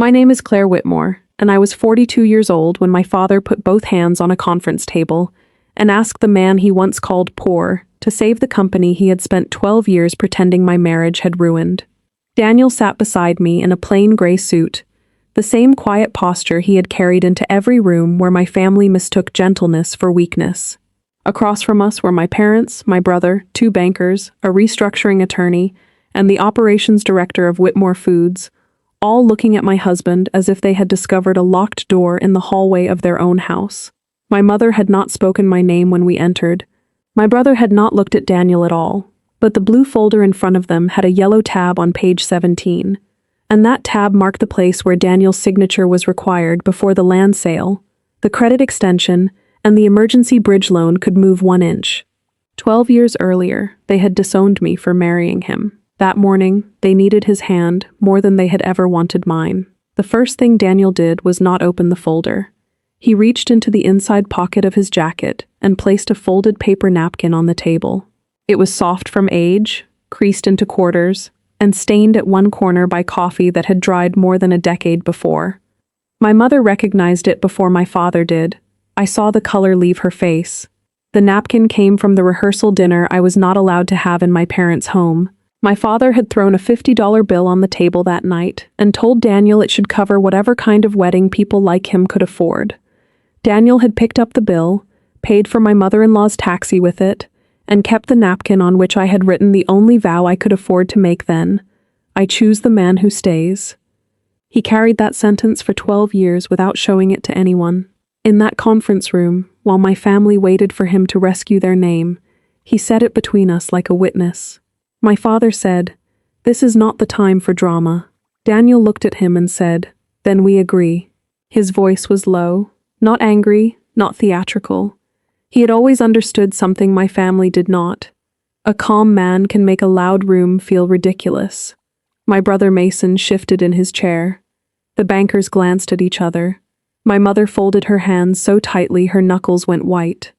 My name is Claire Whitmore, and I was 42 years old when my father put both hands on a conference table and asked the man he once called poor to save the company he had spent 12 years pretending my marriage had ruined. Daniel sat beside me in a plain gray suit, the same quiet posture he had carried into every room where my family mistook gentleness for weakness. Across from us were my parents, my brother, two bankers, a restructuring attorney, and the operations director of Whitmore Foods, all looking at my husband as if they had discovered a locked door in the hallway of their own house. My mother had not spoken my name when we entered. My brother had not looked at Daniel at all, but the blue folder in front of them had a yellow tab on page 17, and that tab marked the place where Daniel's signature was required before the land sale, the credit extension, and the emergency bridge loan could move 1 inch. 12 years earlier, they had disowned me for marrying him. That morning, they needed his hand more than they had ever wanted mine. The first thing Daniel did was not open the folder. He reached into the inside pocket of his jacket and placed a folded paper napkin on the table. It was soft from age, creased into quarters, and stained at one corner by coffee that had dried more than a decade before. My mother recognized it before my father did. I saw the color leave her face. The napkin came from the rehearsal dinner I was not allowed to have in my parents' home. My father had thrown a $50 bill on the table that night and told Daniel it should cover whatever kind of wedding people like him could afford. Daniel had picked up the bill, paid for my mother-in-law's taxi with it, and kept the napkin on which I had written the only vow I could afford to make then: I choose the man who stays. He carried that sentence for 12 years without showing it to anyone. In that conference room, while my family waited for him to rescue their name, he said it between us like a witness. My father said, "This is not the time for drama." Daniel looked at him and said, "Then we agree." His voice was low, not angry, not theatrical. He had always understood something my family did not. A calm man can make a loud room feel ridiculous. My brother Mason shifted in his chair. The bankers glanced at each other. My mother folded her hands so tightly her knuckles went white.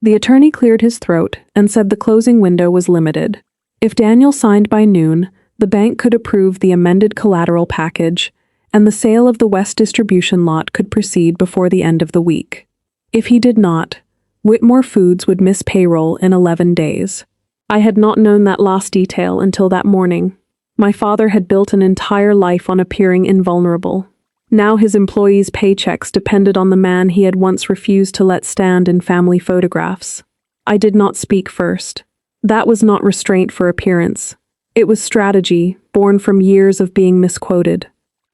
The attorney cleared his throat and said the closing window was limited. If Daniel signed by noon, the bank could approve the amended collateral package, and the sale of the West distribution lot could proceed before the end of the week. If he did not, Whitmore Foods would miss payroll in 11 days. I had not known that last detail until that morning. My father had built an entire life on appearing invulnerable. Now his employees' paychecks depended on the man he had once refused to let stand in family photographs. I did not speak first. That was not restraint for appearance. It was strategy, born from years of being misquoted.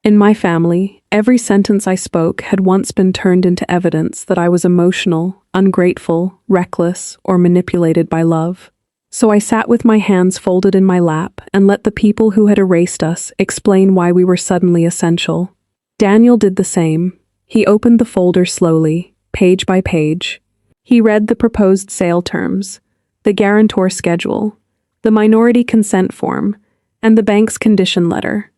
In my family, every sentence I spoke had once been turned into evidence that I was emotional, ungrateful, reckless, or manipulated by love. So I sat with my hands folded in my lap and let the people who had erased us explain why we were suddenly essential. Daniel did the same. He opened the folder slowly, page by page. He read the proposed sale terms, the guarantor schedule, the minority consent form, and the bank's condition letter.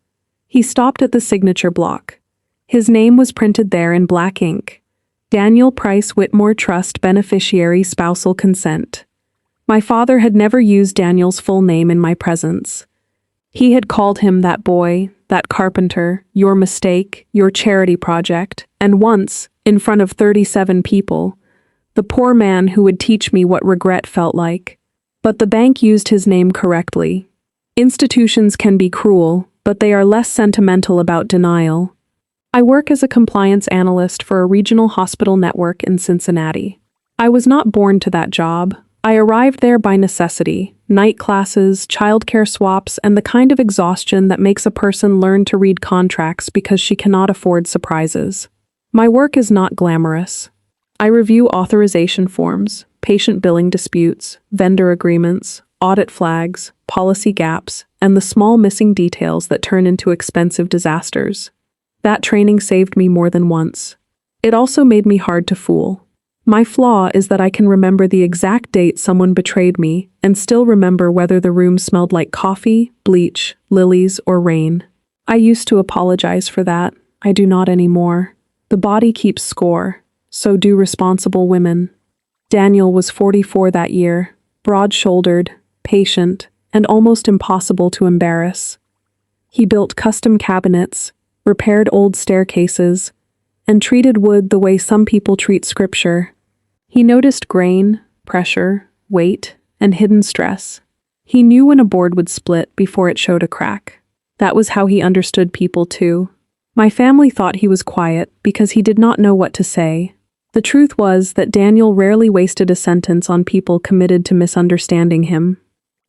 He stopped at the signature block. His name was printed there in black ink. Daniel Price Whitmore Trust Beneficiary Spousal Consent. My father had never used Daniel's full name in my presence. He had called him that boy, that carpenter, your mistake, your charity project, and once, in front of 37 people, the poor man who would teach me what regret felt like. But the bank used his name correctly. Institutions can be cruel, but they are less sentimental about denial. I work as a compliance analyst for a regional hospital network in Cincinnati. I was not born to that job. I arrived there by necessity: night classes, childcare swaps, and the kind of exhaustion that makes a person learn to read contracts because she cannot afford surprises. My work is not glamorous. I review authorization forms, patient billing disputes, vendor agreements, audit flags, policy gaps, and the small missing details that turn into expensive disasters. That training saved me more than once. It also made me hard to fool. My flaw is that I can remember the exact date someone betrayed me and still remember whether the room smelled like coffee, bleach, lilies, or rain. I used to apologize for that. I do not anymore. The body keeps score. So do responsible women. Daniel was 44 that year, broad-shouldered, patient, and almost impossible to embarrass. He built custom cabinets, repaired old staircases, and treated wood the way some people treat scripture. He noticed grain, pressure, weight, and hidden stress. He knew when a board would split before it showed a crack. That was how he understood people too. My family thought he was quiet because he did not know what to say. The truth was that Daniel rarely wasted a sentence on people committed to misunderstanding him.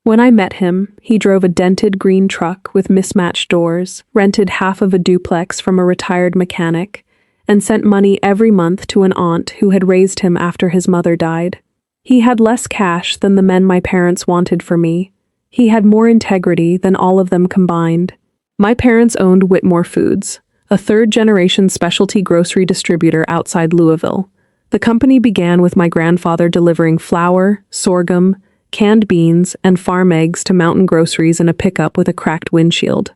When I met him, he drove a dented green truck with mismatched doors, rented half of a duplex from a retired mechanic, and sent money every month to an aunt who had raised him after his mother died. He had less cash than the men my parents wanted for me. He had more integrity than all of them combined. My parents owned Whitmore Foods, a third-generation specialty grocery distributor outside Louisville. The company began with my grandfather delivering flour, sorghum, canned beans, and farm eggs to Mountain Groceries in a pickup with a cracked windshield.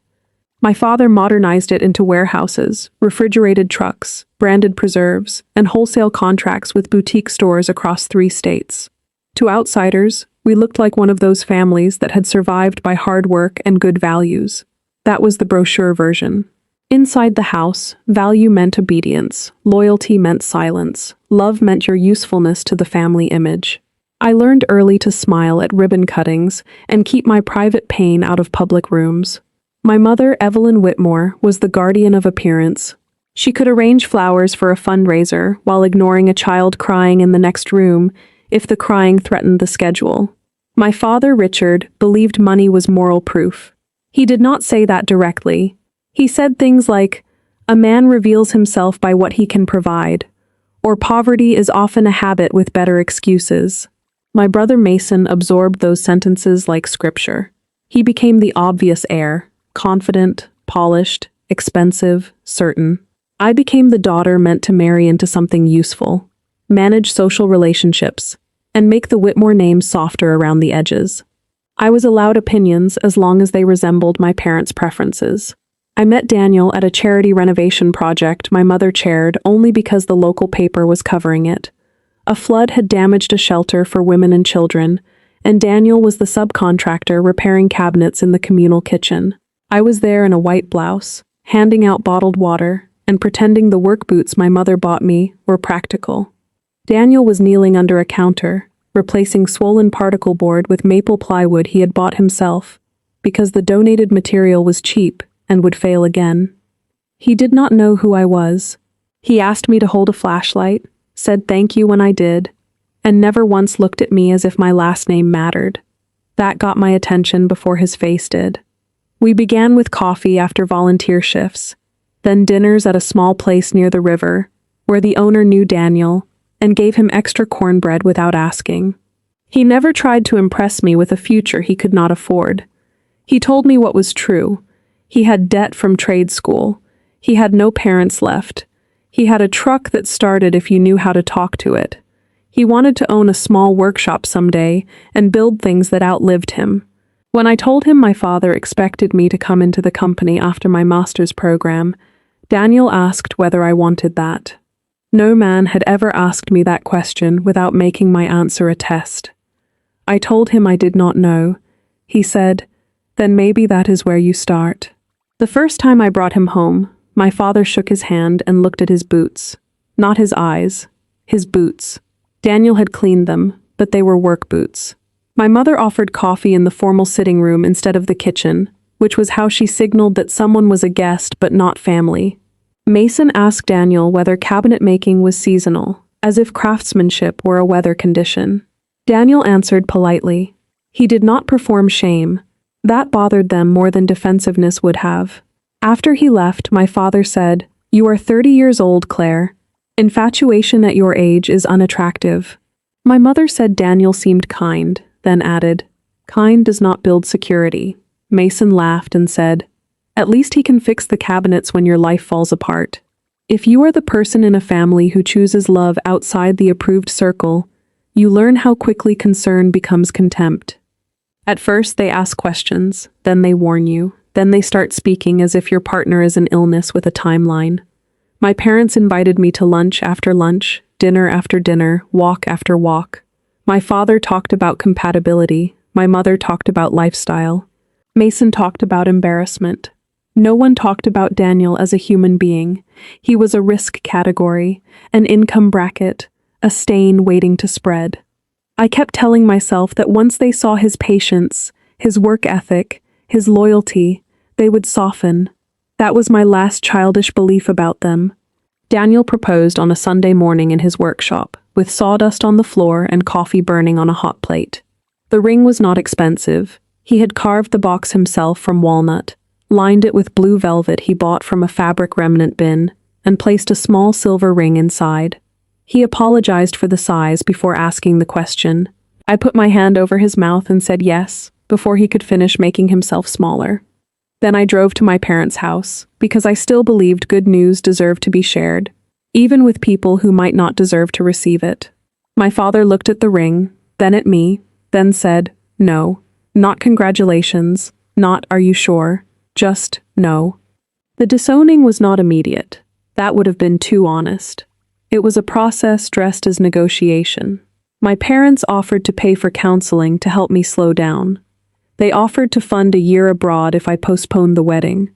My father modernized it into warehouses, refrigerated trucks, branded preserves, and wholesale contracts with boutique stores across 3 states. To outsiders, we looked like one of those families that had survived by hard work and good values. That was the brochure version. Inside the house, value meant obedience, loyalty meant silence, love meant your usefulness to the family image. I learned early to smile at ribbon cuttings and keep my private pain out of public rooms. My mother, Evelyn Whitmore, was the guardian of appearance. She could arrange flowers for a fundraiser while ignoring a child crying in the next room if the crying threatened the schedule. My father, Richard, believed money was moral proof. He did not say that directly. He said things like, "A man reveals himself by what he can provide," or "Poverty is often a habit with better excuses." My brother Mason absorbed those sentences like scripture. He became the obvious heir, confident, polished, expensive, certain. I became the daughter meant to marry into something useful, manage social relationships, and make the Whitmore name softer around the edges. I was allowed opinions as long as they resembled my parents' preferences. I met Daniel at a charity renovation project my mother chaired only because the local paper was covering it. A flood had damaged a shelter for women and children, and Daniel was the subcontractor repairing cabinets in the communal kitchen. I was there in a white blouse, handing out bottled water, and pretending the work boots my mother bought me were practical. Daniel was kneeling under a counter, replacing swollen particle board with maple plywood he had bought himself, because the donated material was cheap and would fail again. He did not know who I was. He asked me to hold a flashlight, said thank you when I did, and never once looked at me as if my last name mattered. That got my attention before his face did. We began with coffee after volunteer shifts, then dinners at a small place near the river, where the owner knew Daniel and gave him extra cornbread without asking. He never tried to impress me with a future he could not afford. He told me what was true. He had debt from trade school. He had no parents left. He had a truck that started if you knew how to talk to it. He wanted to own a small workshop someday and build things that outlived him. When I told him my father expected me to come into the company after my master's program, Daniel asked whether I wanted that. No man had ever asked me that question without making my answer a test. I told him I did not know. He said, "Then maybe that is where you start." The first time I brought him home, my father shook his hand and looked at his boots. Not his eyes, his boots. Daniel had cleaned them, but they were work boots. My mother offered coffee in the formal sitting room instead of the kitchen, which was how she signaled that someone was a guest but not family. Mason asked Daniel whether cabinet making was seasonal, as if craftsmanship were a weather condition. Daniel answered politely. He did not perform shame. That bothered them more than defensiveness would have. After he left, my father said, "You are 30 years old, Claire. Infatuation at your age is unattractive." My mother said Daniel seemed kind, then added, "Kind does not build security." Mason laughed and said, "At least he can fix the cabinets when your life falls apart." If you are the person in a family who chooses love outside the approved circle, you learn how quickly concern becomes contempt. At first they ask questions, then they warn you, then they start speaking as if your partner is an illness with a timeline. My parents invited me to lunch after lunch, dinner after dinner, walk after walk. My father talked about compatibility, my mother talked about lifestyle. Mason talked about embarrassment. No one talked about Daniel as a human being. He was a risk category, an income bracket, a stain waiting to spread. I kept telling myself that once they saw his patience, his work ethic, his loyalty, they would soften. That was my last childish belief about them. Daniel proposed on a Sunday morning in his workshop, with sawdust on the floor and coffee burning on a hot plate. The ring was not expensive. He had carved the box himself from walnut, lined it with blue velvet he bought from a fabric remnant bin, and placed a small silver ring inside. He apologized for the size before asking the question. I put my hand over his mouth and said yes, before he could finish making himself smaller. Then I drove to my parents' house, because I still believed good news deserved to be shared, even with people who might not deserve to receive it. My father looked at the ring, then at me, then said, "No, not congratulations, not are you sure, just no." The disowning was not immediate. That would have been too honest. It was a process dressed as negotiation. My parents offered to pay for counseling to help me slow down. They offered to fund a year abroad if I postponed the wedding.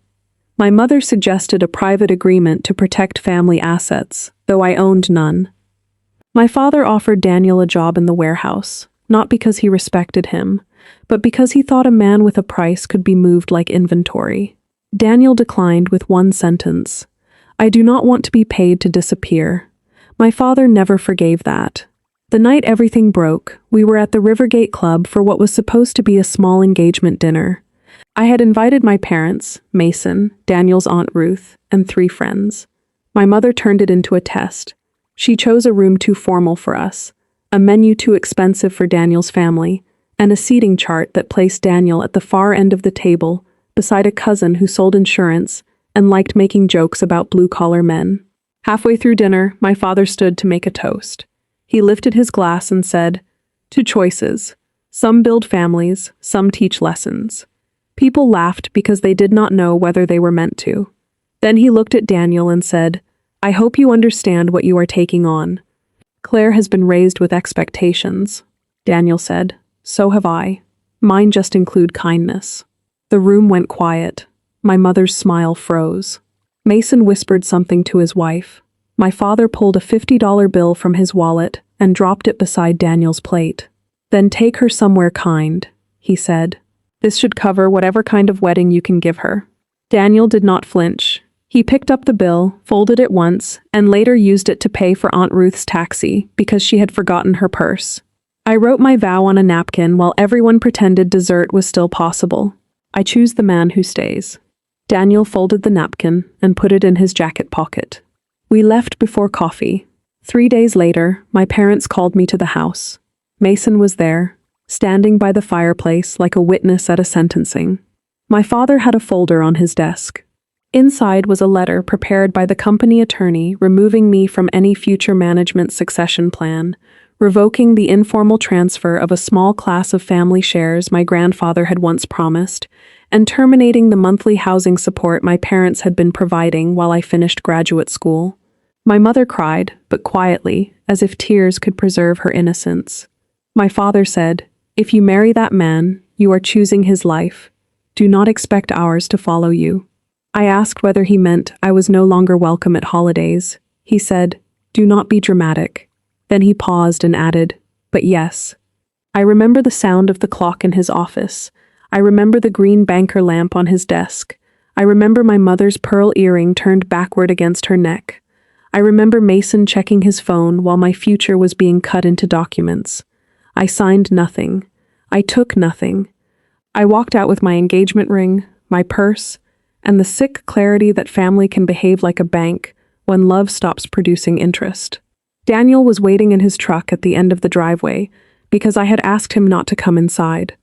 My mother suggested a private agreement to protect family assets, though I owned none. My father offered Daniel a job in the warehouse, not because he respected him, but because he thought a man with a price could be moved like inventory. Daniel declined with one sentence: "I do not want to be paid to disappear." My father never forgave that. The night everything broke, we were at the Rivergate Club for what was supposed to be a small engagement dinner. I had invited my parents, Mason, Daniel's Aunt Ruth, and 3 friends. My mother turned it into a test. She chose a room too formal for us, a menu too expensive for Daniel's family, and a seating chart that placed Daniel at the far end of the table, beside a cousin who sold insurance and liked making jokes about blue-collar men. Halfway through dinner, my father stood to make a toast. He lifted his glass and said, "Two choices. Some build families, some teach lessons." People laughed because they did not know whether they were meant to. Then he looked at Daniel and said, "I hope you understand what you are taking on. Claire has been raised with expectations." Daniel said, "So have I. Mine just include kindness." The room went quiet. My mother's smile froze. Mason whispered something to his wife. My father pulled a $50 bill from his wallet and dropped it beside Daniel's plate. "Then take her somewhere kind," he said. "This should cover whatever kind of wedding you can give her." Daniel did not flinch. He picked up the bill, folded it once, and later used it to pay for Aunt Ruth's taxi because she had forgotten her purse. I wrote my vow on a napkin while everyone pretended dessert was still possible. I choose the man who stays. Daniel folded the napkin and put it in his jacket pocket. We left before coffee. 3 days later, my parents called me to the house. Mason was there, standing by the fireplace like a witness at a sentencing. My father had a folder on his desk. Inside was a letter prepared by the company attorney removing me from any future management succession plan, revoking the informal transfer of a small class of family shares my grandfather had once promised, and terminating the monthly housing support my parents had been providing while I finished graduate school. My mother cried, but quietly, as if tears could preserve her innocence. My father said, "If you marry that man, you are choosing his life. Do not expect ours to follow you." I asked whether he meant I was no longer welcome at holidays. He said, "Do not be dramatic." Then he paused and added, "But yes." I remember the sound of the clock in his office. I remember the green banker lamp on his desk. I remember my mother's pearl earring turned backward against her neck. I remember Mason checking his phone while my future was being cut into documents. I signed nothing. I took nothing. I walked out with my engagement ring, my purse, and the sick clarity that family can behave like a bank when love stops producing interest. Daniel was waiting in his truck at the end of the driveway because I had asked him not to come inside.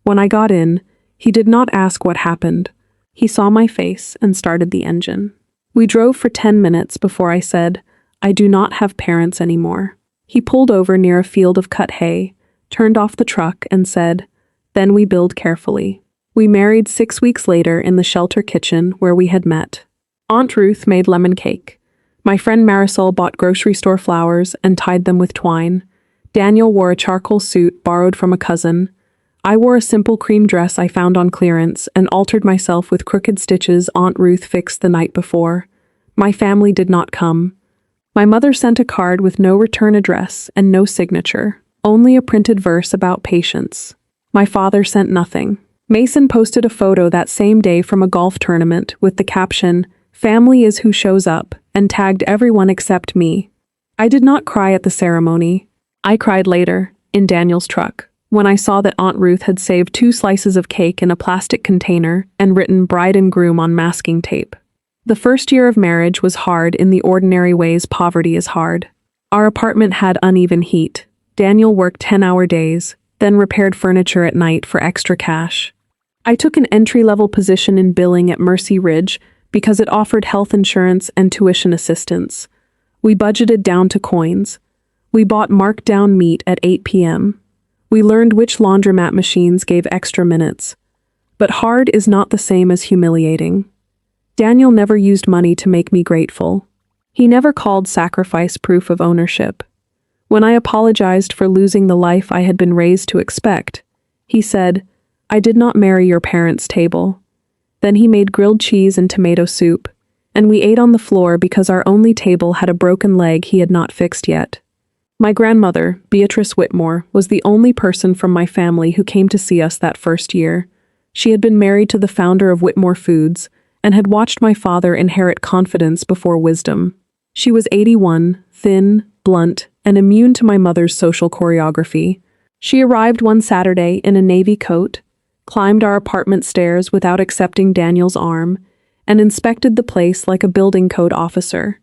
When I got in, he did not ask what happened. He saw my face and started the engine. We drove for 10 minutes before I said, "I do not have parents anymore." He pulled over near a field of cut hay, turned off the truck, and said, "Then we build carefully." We married 6 weeks later in the shelter kitchen where we had met. Aunt Ruth made lemon cake. My friend Marisol bought grocery store flowers and tied them with twine. Daniel wore a charcoal suit borrowed from a cousin. I wore a simple cream dress I found on clearance and altered myself with crooked stitches Aunt Ruth fixed the night before. My family did not come. My mother sent a card with no return address and no signature, only a printed verse about patience. My father sent nothing. Mason posted a photo that same day from a golf tournament with the caption, "Family is who shows up," and tagged everyone except me. I did not cry at the ceremony. I cried later, in Daniel's truck, when I saw that Aunt Ruth had saved 2 slices of cake in a plastic container and written bride and groom on masking tape. The first year of marriage was hard in the ordinary ways poverty is hard. Our apartment had uneven heat. Daniel worked 10-hour days, then repaired furniture at night for extra cash. I took an entry-level position in billing at Mercy Ridge because it offered health insurance and tuition assistance. We budgeted down to coins. We bought marked-down meat at 8 p.m. We learned which laundromat machines gave extra minutes. But hard is not the same as humiliating. Daniel never used money to make me grateful. He never called sacrifice proof of ownership. When I apologized for losing the life I had been raised to expect, he said, "I did not marry your parents' table." Then he made grilled cheese and tomato soup, and we ate on the floor because our only table had a broken leg he had not fixed yet. My grandmother, Beatrice Whitmore, was the only person from my family who came to see us that first year. She had been married to the founder of Whitmore Foods and had watched my father inherit confidence before wisdom. She was 81, thin, blunt, and immune to my mother's social choreography. She arrived one Saturday in a navy coat, climbed our apartment stairs without accepting Daniel's arm, and inspected the place like a building code officer.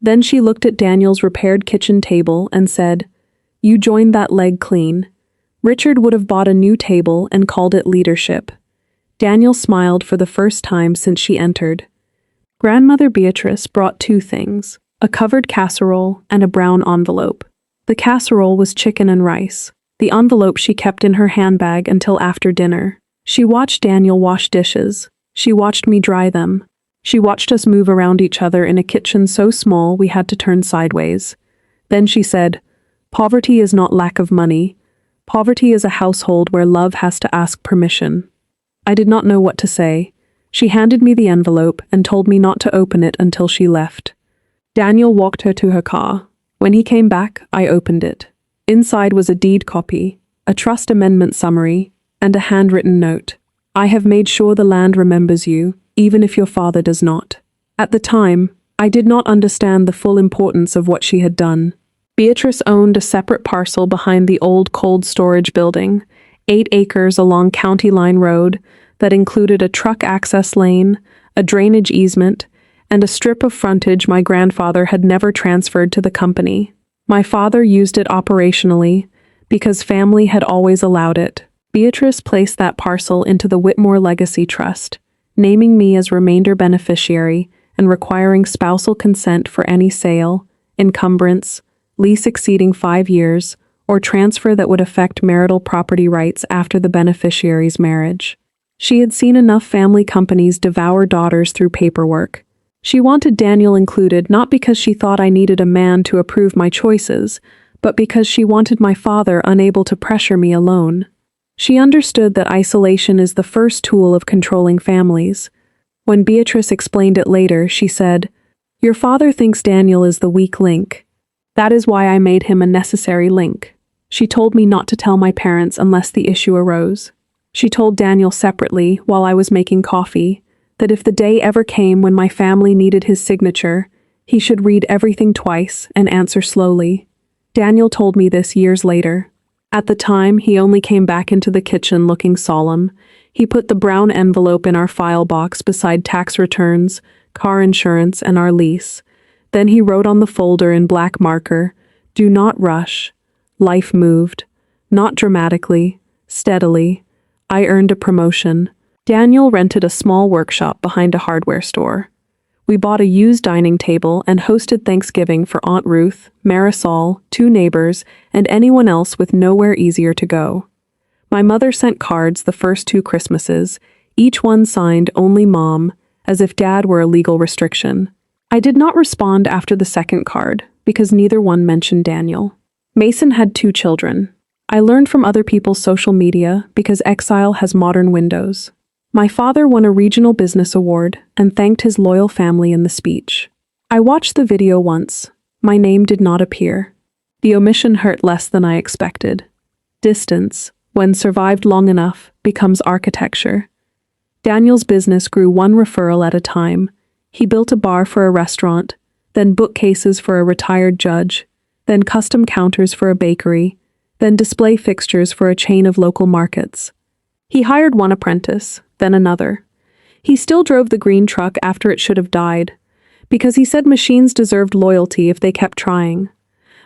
Then she looked at Daniel's repaired kitchen table and said, "You joined that leg clean." Richard would have bought a new table and called it leadership. Daniel smiled for the first time since she entered. Grandmother Beatrice brought 2 things, a covered casserole and a brown envelope. The casserole was chicken and rice. The envelope she kept in her handbag until after dinner. She watched Daniel wash dishes. She watched me dry them. She watched us move around each other in a kitchen so small we had to turn sideways. Then she said, "Poverty is not lack of money. Poverty is a household where love has to ask permission." I did not know what to say. She handed me the envelope and told me not to open it until she left. Daniel walked her to her car. When he came back, I opened it. Inside was a deed copy, a trust amendment summary, and a handwritten note. "I have made sure the land remembers you, even if your father does not." At the time, I did not understand the full importance of what she had done. Beatrice owned a separate parcel behind the old cold storage building, 8 acres along County Line Road, that included a truck access lane, a drainage easement, and a strip of frontage my grandfather had never transferred to the company. My father used it operationally because family had always allowed it. Beatrice placed that parcel into the Whitmore Legacy Trust, naming me as remainder beneficiary and requiring spousal consent for any sale, encumbrance, lease exceeding 5 years, or transfer that would affect marital property rights after the beneficiary's marriage. She had seen enough family companies devour daughters through paperwork. She wanted Daniel included not because she thought I needed a man to approve my choices, but because she wanted my father unable to pressure me alone. She understood that isolation is the first tool of controlling families. When Beatrice explained it later, she said, "Your father thinks Daniel is the weak link. That is why I made him a necessary link." She told me not to tell my parents unless the issue arose. She told Daniel separately, while I was making coffee, that if the day ever came when my family needed his signature, he should read everything twice and answer slowly. Daniel told me this years later. At the time, he only came back into the kitchen looking solemn. He put the brown envelope in our file box beside tax returns, car insurance, and our lease. Then he wrote on the folder in black marker, "Do not rush." Life moved. Not dramatically, steadily. I earned a promotion. Daniel rented a small workshop behind a hardware store. We bought a used dining table and hosted Thanksgiving for Aunt Ruth, Marisol, 2 neighbors, and anyone else with nowhere easier to go. My mother sent cards the first 2 Christmases, each one signed only Mom, as if Dad were a legal restriction. I did not respond after the second card, because neither one mentioned Daniel. Mason had 2 children. I learned from other people's social media because exile has modern windows. My father won a regional business award and thanked his loyal family in the speech. I watched the video once. My name did not appear. The omission hurt less than I expected. Distance, when survived long enough, becomes architecture. Daniel's business grew one referral at a time. He built a bar for a restaurant, then bookcases for a retired judge, then custom counters for a bakery, then display fixtures for a chain of local markets. He hired one apprentice, then another. He still drove the green truck after it should have died, because he said machines deserved loyalty if they kept trying.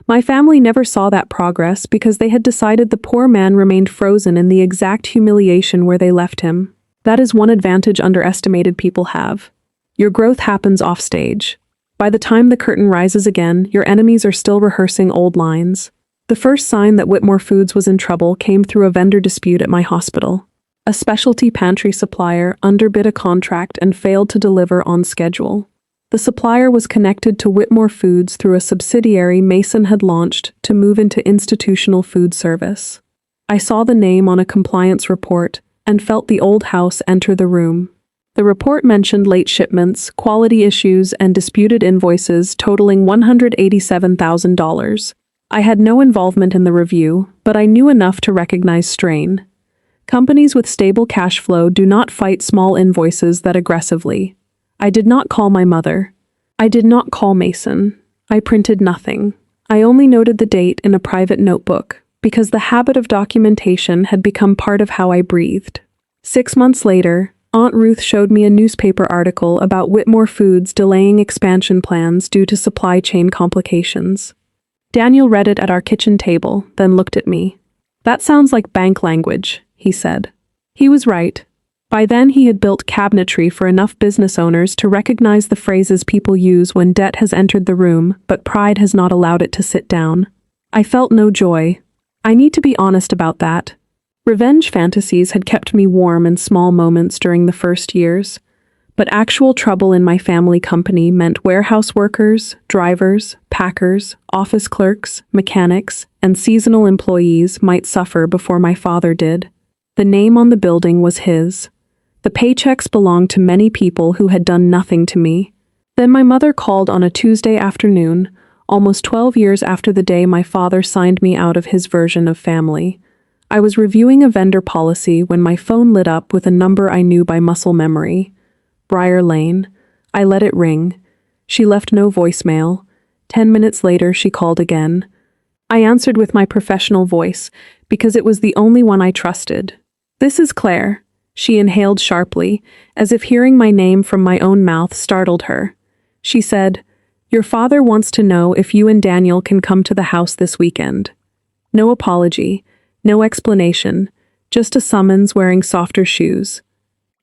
My family never saw that progress because they had decided the poor man remained frozen in the exact humiliation where they left him. That is one advantage underestimated people have. Your growth happens offstage. By the time the curtain rises again, your enemies are still rehearsing old lines. The first sign that Whitmore Foods was in trouble came through a vendor dispute at my hospital. A specialty pantry supplier underbid a contract and failed to deliver on schedule. The supplier was connected to Whitmore Foods through a subsidiary Mason had launched to move into institutional food service. I saw the name on a compliance report and felt the old house enter the room. The report mentioned late shipments, quality issues, and disputed invoices totaling $187,000. I had no involvement in the review, but I knew enough to recognize strain. Companies with stable cash flow do not fight small invoices that aggressively. I did not call my mother. I did not call Mason. I printed nothing. I only noted the date in a private notebook, because the habit of documentation had become part of how I breathed. 6 months later, Aunt Ruth showed me a newspaper article about Whitmore Foods delaying expansion plans due to supply chain complications. Daniel read it at our kitchen table, then looked at me. "That sounds like bank language," he said. He was right. By then he had built cabinetry for enough business owners to recognize the phrases people use when debt has entered the room, but pride has not allowed it to sit down. I felt no joy. I need to be honest about that. Revenge fantasies had kept me warm in small moments during the first years, but actual trouble in my family company meant warehouse workers, drivers, packers, office clerks, mechanics, and seasonal employees might suffer before my father did. The name on the building was his. The paychecks belonged to many people who had done nothing to me. Then my mother called on a Tuesday afternoon, almost 12 years after the day my father signed me out of his version of family. I was reviewing a vendor policy when my phone lit up with a number I knew by muscle memory. Briar Lane. I let it ring. She left no voicemail. 10 minutes later, she called again. I answered with my professional voice, because it was the only one I trusted. "This is Claire." She inhaled sharply, as if hearing my name from my own mouth startled her. She said, "Your father wants to know if you and Daniel can come to the house this weekend." No apology, no explanation, just a summons wearing softer shoes.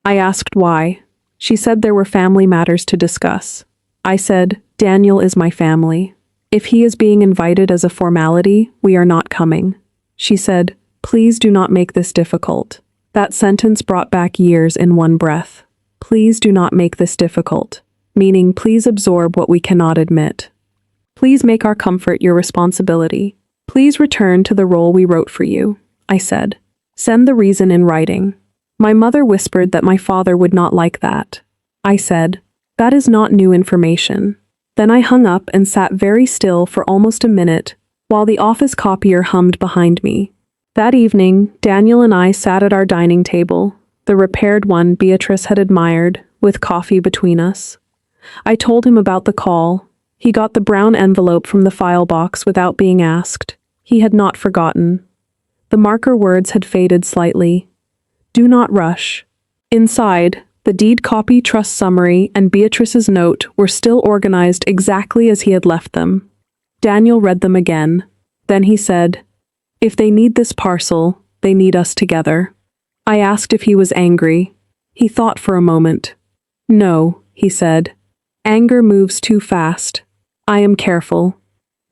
I asked why. She said there were family matters to discuss. I said, "Daniel is my family. If he is being invited as a formality, we are not coming." She said, "Please do not make this difficult." That sentence brought back years in one breath. Please do not make this difficult, meaning please absorb what we cannot admit. Please make our comfort your responsibility. Please return to the role we wrote for you, I said. Send the reason in writing. My mother whispered that my father would not like that. I said, "That is not new information." Then I hung up and sat very still for almost a minute, while the office copier hummed behind me. That evening, Daniel and I sat at our dining table, the repaired one Beatrice had admired, with coffee between us. I told him about the call. He got the brown envelope from the file box without being asked. He had not forgotten. The marker words had faded slightly. "Do not rush." Inside, the deed copy, trust summary, and Beatrice's note were still organized exactly as he had left them. Daniel read them again. Then he said, "If they need this parcel, they need us together." I asked if he was angry. He thought for a moment. "No," he said. "Anger moves too fast. I am careful."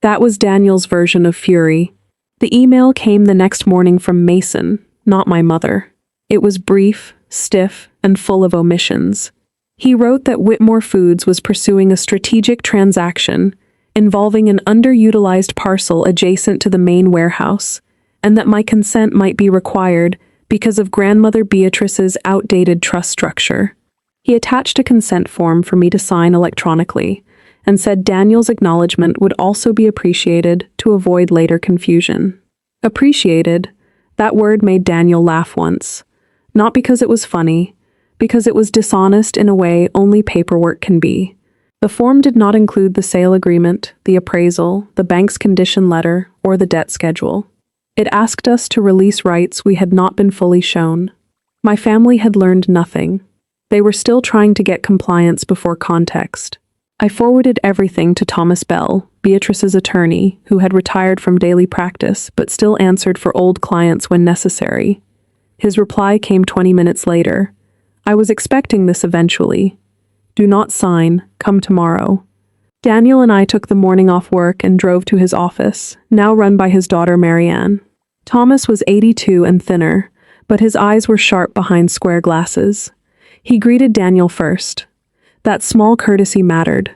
That was Daniel's version of fury. The email came the next morning from Mason, not my mother. It was brief, stiff, and full of omissions. He wrote that Whitmore Foods was pursuing a strategic transaction involving an underutilized parcel adjacent to the main warehouse, and that my consent might be required because of grandmother Beatrice's outdated trust structure. He attached a consent form for me to sign electronically and said Daniel's acknowledgement would also be appreciated to avoid later confusion. Appreciated, that word made Daniel laugh once. Not because it was funny, because it was dishonest in a way only paperwork can be. The form did not include the sale agreement, the appraisal, the bank's condition letter, or the debt schedule. It asked us to release rights we had not been fully shown. My family had learned nothing. They were still trying to get compliance before context. I forwarded everything to Thomas Bell, Beatrice's attorney, who had retired from daily practice but still answered for old clients when necessary. His reply came 20 minutes later. I was expecting this eventually. Do not sign. Come tomorrow. Daniel and I took the morning off work and drove to his office, now run by his daughter Marianne. Thomas was 82 and thinner, but his eyes were sharp behind square glasses. He greeted Daniel first. That small courtesy mattered.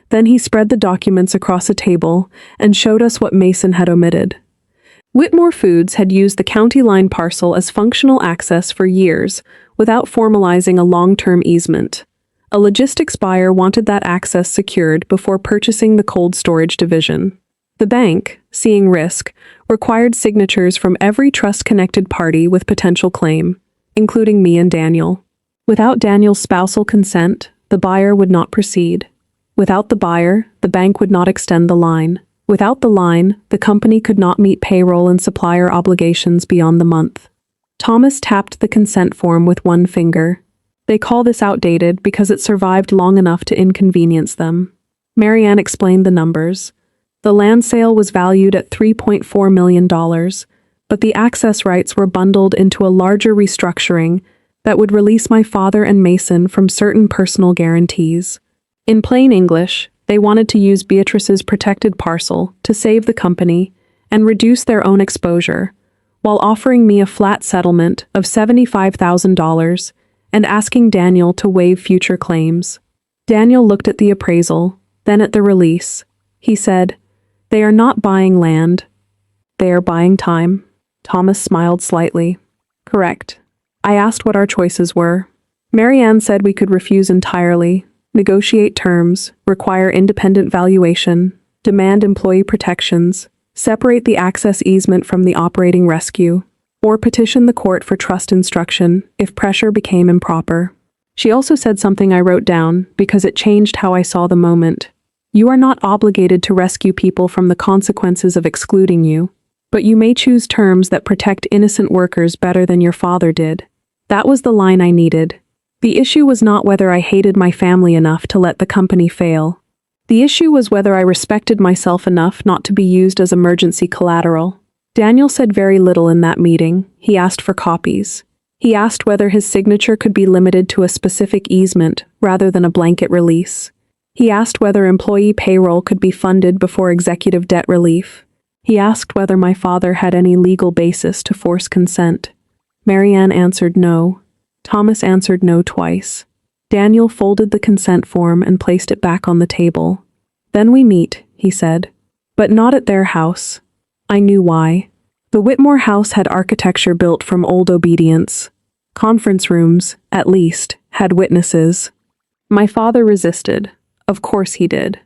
Then he spread the documents across a table and showed us what Mason had omitted. Whitmore Foods had used the county line parcel as functional access for years without formalizing a long-term easement. A logistics buyer wanted that access secured before purchasing the cold storage division. The bank, seeing risk, required signatures from every trust-connected party with potential claim, including me and Daniel. Without Daniel's spousal consent, the buyer would not proceed. Without the buyer, the bank would not extend the line. Without the line, the company could not meet payroll and supplier obligations beyond the month. Thomas tapped the consent form with one finger. They call this outdated because it survived long enough to inconvenience them. Marianne explained the numbers. The land sale was valued at $3.4 million, but the access rights were bundled into a larger restructuring that would release my father and Mason from certain personal guarantees. In plain English, they wanted to use Beatrice's protected parcel to save the company and reduce their own exposure, while offering me a flat settlement of $75,000 and asking Daniel to waive future claims. Daniel looked at the appraisal, then at the release. He said, "They are not buying land. They are buying time." Thomas smiled slightly. "Correct." I asked what our choices were. Marianne said we could refuse entirely, negotiate terms, require independent valuation, demand employee protections, separate the access easement from the operating rescue, or petition the court for trust instruction if pressure became improper. She also said something I wrote down because it changed how I saw the moment. You are not obligated to rescue people from the consequences of excluding you, but you may choose terms that protect innocent workers better than your father did. That was the line I needed. The issue was not whether I hated my family enough to let the company fail. The issue was whether I respected myself enough not to be used as emergency collateral. Daniel said very little in that meeting. He asked for copies. He asked whether his signature could be limited to a specific easement rather than a blanket release. He asked whether employee payroll could be funded before executive debt relief. He asked whether my father had any legal basis to force consent. Marianne answered no. Thomas answered no twice. Daniel folded the consent form and placed it back on the table. "Then we meet," he said. "But not at their house." I knew why. The Whitmore house had architecture built from old obedience. Conference rooms, at least, had witnesses. My father resisted. Of course he did.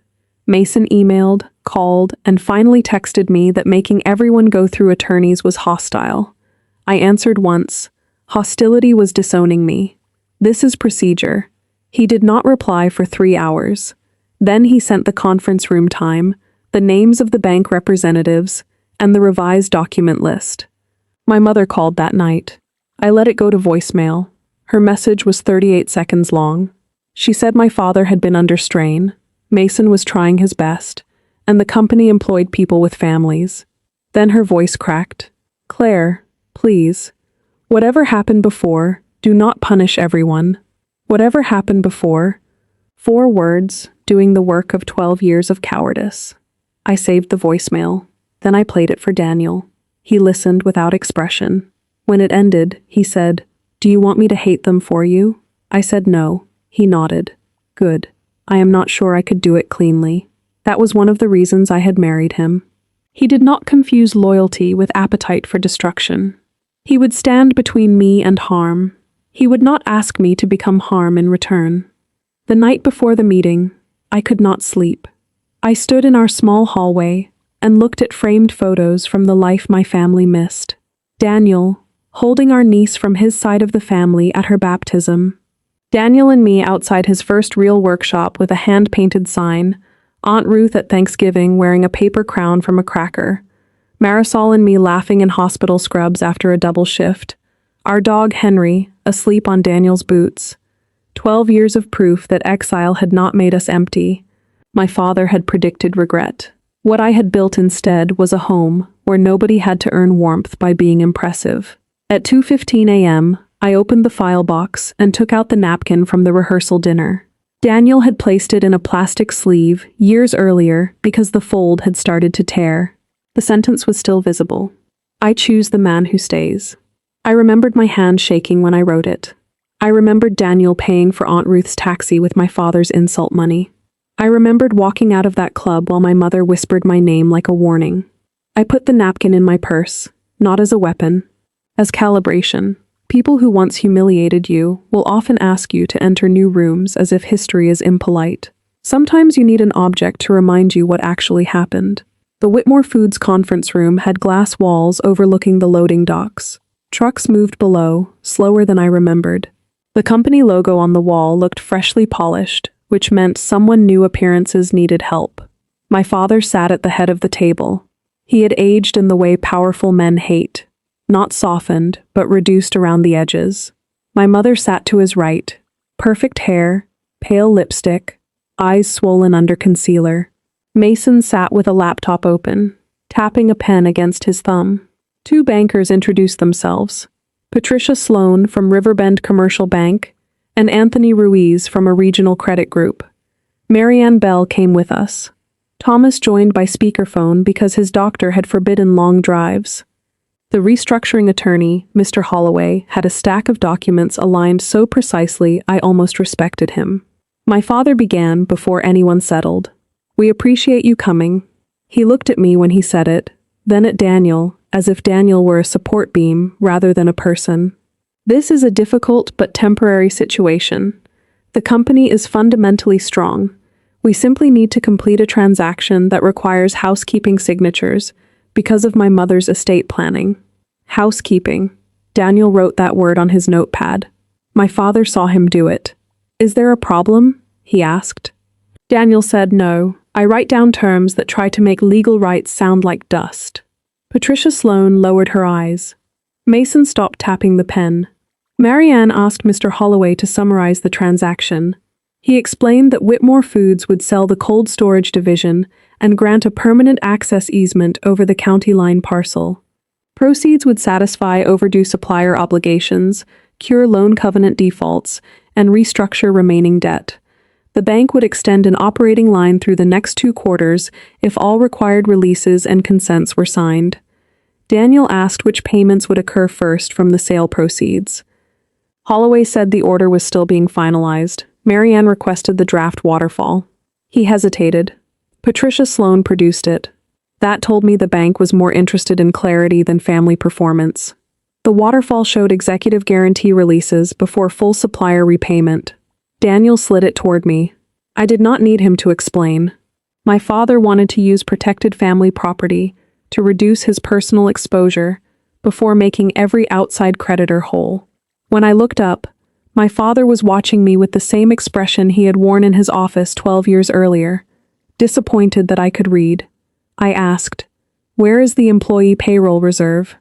Mason emailed, called, and finally texted me that making everyone go through attorneys was hostile. I answered once. Hostility was disowning me. This is procedure. He did not reply for 3 hours. Then he sent the conference room time, the names of the bank representatives, and the revised document list. My mother called that night. I let it go to voicemail. Her message was 38 seconds long. She said my father had been under strain, Mason was trying his best, and the company employed people with families. Then her voice cracked. "Claire, please. Whatever happened before, do not punish everyone. Whatever happened before." 4 words, doing the work of 12 years of cowardice. I saved the voicemail. Then I played it for Daniel. He listened without expression. When it ended, he said, "Do you want me to hate them for you?" I said no. He nodded. "Good. I am not sure I could do it cleanly." That was one of the reasons I had married him. He did not confuse loyalty with appetite for destruction. He would stand between me and harm. He would not ask me to become harm in return. The night before the meeting, I could not sleep. I stood in our small hallway and looked at framed photos from the life my family missed. Daniel, holding our niece from his side of the family at her baptism. Daniel and me outside his first real workshop with a hand-painted sign. Aunt Ruth at Thanksgiving wearing a paper crown from a cracker. Marisol and me laughing in hospital scrubs after a double shift. Our dog Henry, asleep on Daniel's boots. 12 years of proof that exile had not made us empty. My father had predicted regret. What I had built instead was a home where nobody had to earn warmth by being impressive. At 2:15 a.m., I opened the file box and took out the napkin from the rehearsal dinner. Daniel had placed it in a plastic sleeve years earlier because the fold had started to tear. The sentence was still visible. I choose the man who stays. I remembered my hand shaking when I wrote it. I remembered Daniel paying for Aunt Ruth's taxi with my father's insult money. I remembered walking out of that club while my mother whispered my name like a warning. I put the napkin in my purse, not as a weapon, as calibration. People who once humiliated you will often ask you to enter new rooms as if history is impolite. Sometimes you need an object to remind you what actually happened. The Whitmore Foods conference room had glass walls overlooking the loading docks. Trucks moved below, slower than I remembered. The company logo on the wall looked freshly polished, which meant someone knew appearances needed help. My father sat at the head of the table. He had aged in the way powerful men hate. Not softened, but reduced around the edges. My mother sat to his right. Perfect hair, pale lipstick, eyes swollen under concealer. Mason sat with a laptop open, tapping a pen against his thumb. Two bankers introduced themselves. Patricia Sloan from Riverbend Commercial Bank and Anthony Ruiz from a regional credit group. Marianne Bell came with us. Thomas joined by speakerphone because his doctor had forbidden long drives. The restructuring attorney, Mr. Holloway, had a stack of documents aligned so precisely I almost respected him. My father began before anyone settled. "We appreciate you coming." He looked at me when he said it, then at Daniel, as if Daniel were a support beam rather than a person. "This is a difficult but temporary situation. The company is fundamentally strong. We simply need to complete a transaction that requires housekeeping signatures because of my mother's estate planning." Housekeeping. Daniel wrote that word on his notepad. My father saw him do it. "Is there a problem?" he asked. Daniel said, "No. I write down terms that try to make legal rights sound like dust." Patricia Sloan lowered her eyes. Mason stopped tapping the pen. Marianne asked Mr. Holloway to summarize the transaction. He explained that Whitmore Foods would sell the cold storage division and grant a permanent access easement over the county line parcel. Proceeds would satisfy overdue supplier obligations, cure loan covenant defaults, and restructure remaining debt. The bank would extend an operating line through the next 2 quarters if all required releases and consents were signed. Daniel asked which payments would occur first from the sale proceeds. Holloway said the order was still being finalized. Marianne requested the draft waterfall. He hesitated. Patricia Sloan produced it. That told me the bank was more interested in clarity than family performance. The waterfall showed executive guarantee releases before full supplier repayment. Daniel slid it toward me. I did not need him to explain. My father wanted to use protected family property to reduce his personal exposure before making every outside creditor whole. When I looked up, my father was watching me with the same expression he had worn in his office 12 years earlier, disappointed that I could read. I asked, "Where is the employee payroll reserve?"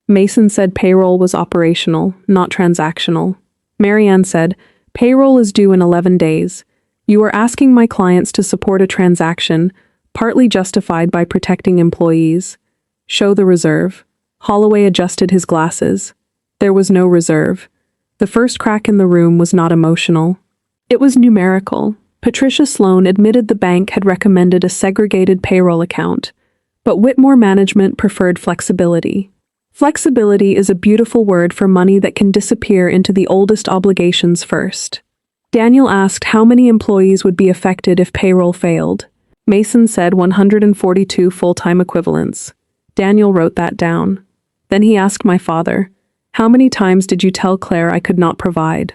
Mason said payroll was operational, not transactional. Marianne said, "Payroll is due in 11 days. You are asking my clients to support a transaction, partly justified by protecting employees. Show the reserve." Holloway adjusted his glasses. There was no reserve. The first crack in the room was not emotional. It was numerical. Patricia Sloan admitted the bank had recommended a segregated payroll account, but Whitmore management preferred flexibility. Flexibility is a beautiful word for money that can disappear into the oldest obligations first. Daniel asked how many employees would be affected if payroll failed. Mason said 142 full-time equivalents. Daniel wrote that down. Then he asked my father, "How many times did you tell Claire I could not provide?"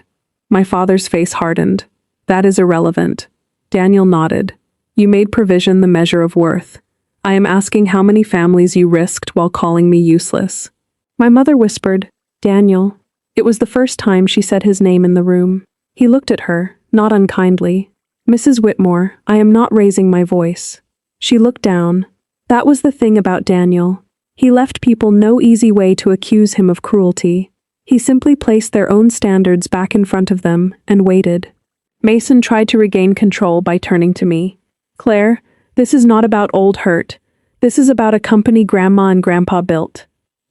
My father's face hardened. "That is irrelevant." Daniel nodded. "You made provision the measure of worth. I am asking how many families you risked while calling me useless." My mother whispered, "Daniel." It was the first time she said his name in the room. He looked at her, not unkindly. "Mrs. Whitmore, I am not raising my voice." She looked down. That was the thing about Daniel. He left people no easy way to accuse him of cruelty. He simply placed their own standards back in front of them and waited. Mason tried to regain control by turning to me. "Claire, this is not about old hurt. This is about a company Grandma and Grandpa built."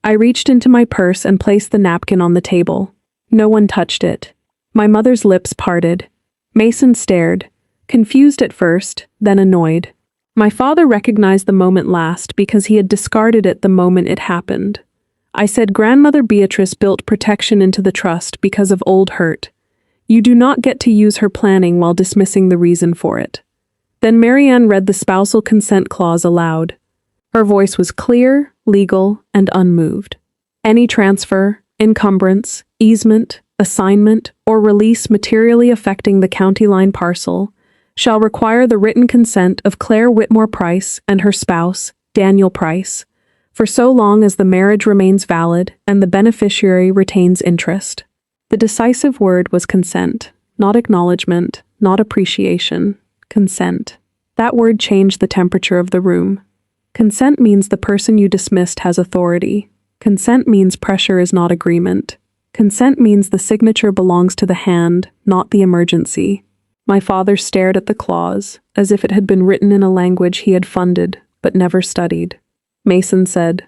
I reached into my purse and placed the napkin on the table. No one touched it. My mother's lips parted. Mason stared, confused at first, then annoyed. My father recognized the moment last because he had discarded it the moment it happened. I said Grandmother Beatrice built protection into the trust because of old hurt. You do not get to use her planning while dismissing the reason for it. Then Marianne read the spousal consent clause aloud. Her voice was clear, legal, and unmoved. Any transfer, encumbrance, easement, assignment, or release materially affecting the county line parcel shall require the written consent of Claire Whitmore Price and her spouse, Daniel Price, for so long as the marriage remains valid and the beneficiary retains interest. The decisive word was consent, not acknowledgement, not appreciation. Consent. That word changed the temperature of the room. Consent means the person you dismissed has authority. Consent means pressure is not agreement. Consent means the signature belongs to the hand, not the emergency. My father stared at the clause, as if it had been written in a language he had funded, but never studied. Mason said,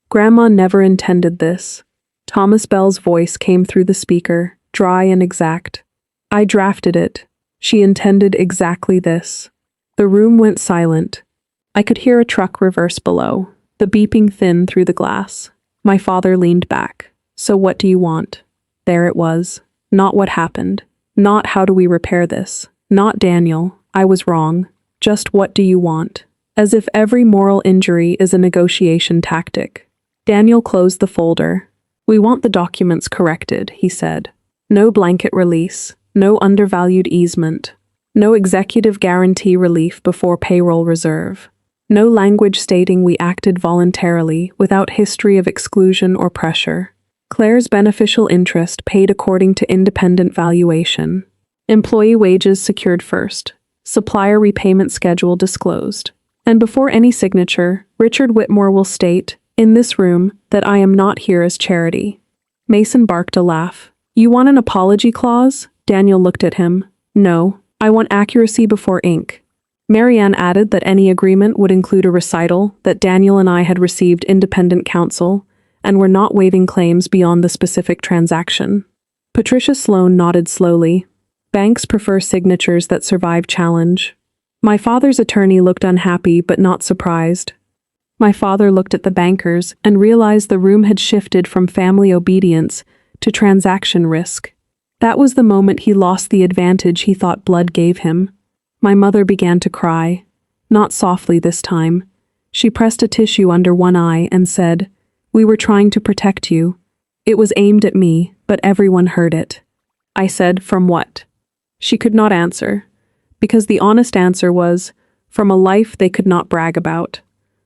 "Grandma never intended this." Thomas Bell's voice came through the speaker, dry and exact. "I drafted it. She intended exactly this." The room went silent. I could hear a truck reverse below, the beeping thin through the glass. My father leaned back. "So what do you want?" There it was. Not what happened. Not how do we repair this. Not Daniel, I was wrong. Just what do you want? As if every moral injury is a negotiation tactic. Daniel closed the folder. "We want the documents corrected," he said. "No blanket release. No undervalued easement. No executive guarantee relief before payroll reserve. No language stating we acted voluntarily without history of exclusion or pressure. Claire's beneficial interest paid according to independent valuation. Employee wages secured first. Supplier repayment schedule disclosed. And before any signature, Richard Whitmore will state, in this room, that I am not here as charity." Mason barked a laugh. "You want an apology clause?" Daniel looked at him. "No, I want accuracy before ink." Marianne added that any agreement would include a recital that Daniel and I had received independent counsel and were not waiving claims beyond the specific transaction. Patricia Sloan nodded slowly. Banks prefer signatures that survive challenge. My father's attorney looked unhappy but not surprised. My father looked at the bankers and realized the room had shifted from family obedience to transaction risk. That was the moment he lost the advantage he thought blood gave him. My mother began to cry. Not softly this time. She pressed a tissue under one eye and said, "We were trying to protect you." It was aimed at me, but everyone heard it. I said, "From what?" She could not answer, because the honest answer was, from a life they could not brag about,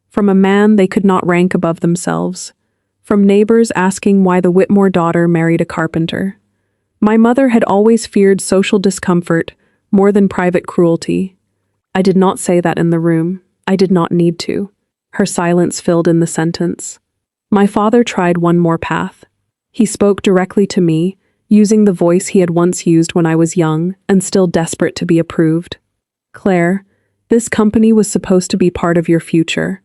from a man they could not rank above themselves, from neighbors asking why the Whitmore daughter married a carpenter. My mother had always feared social discomfort more than private cruelty. I did not say that in the room. I did not need to. Her silence filled in the sentence. My father tried one more path. He spoke directly to me, using the voice he had once used when I was young and still desperate to be approved. "Claire, this company was supposed to be part of your future.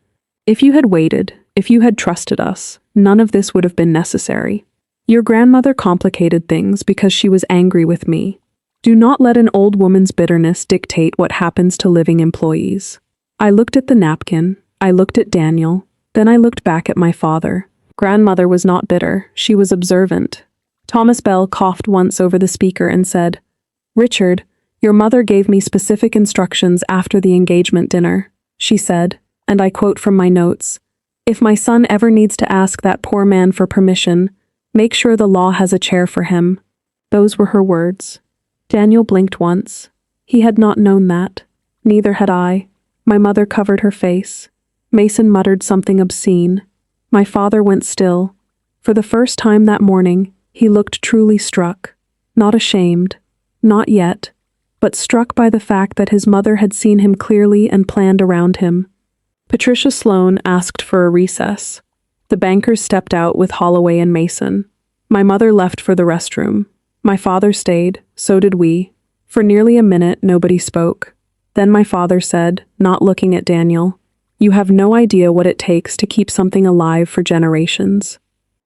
If you had waited, if you had trusted us, none of this would have been necessary. Your grandmother complicated things because she was angry with me. Do not let an old woman's bitterness dictate what happens to living employees." I looked at the napkin, I looked at Daniel, then I looked back at my father. Grandmother was not bitter, she was observant. Thomas Bell coughed once over the speaker and said, "Richard, your mother gave me specific instructions after the engagement dinner. she said, and I quote from my notes, "If my son ever needs to ask that poor man for permission, make sure the law has a chair for him." Those were her words. Daniel blinked once. He had not known that. Neither had I. My mother covered her face. Mason muttered something obscene. My father went still. For the first time that morning, he looked truly struck. Not ashamed. Not yet. But struck by the fact that his mother had seen him clearly and planned around him. Patricia Sloane asked for a recess. The bankers stepped out with Holloway and Mason. My mother left for the restroom. My father stayed, so did we. For nearly a minute, nobody spoke. Then my father said, not looking at Daniel, "You have no idea what it takes to keep something alive for generations."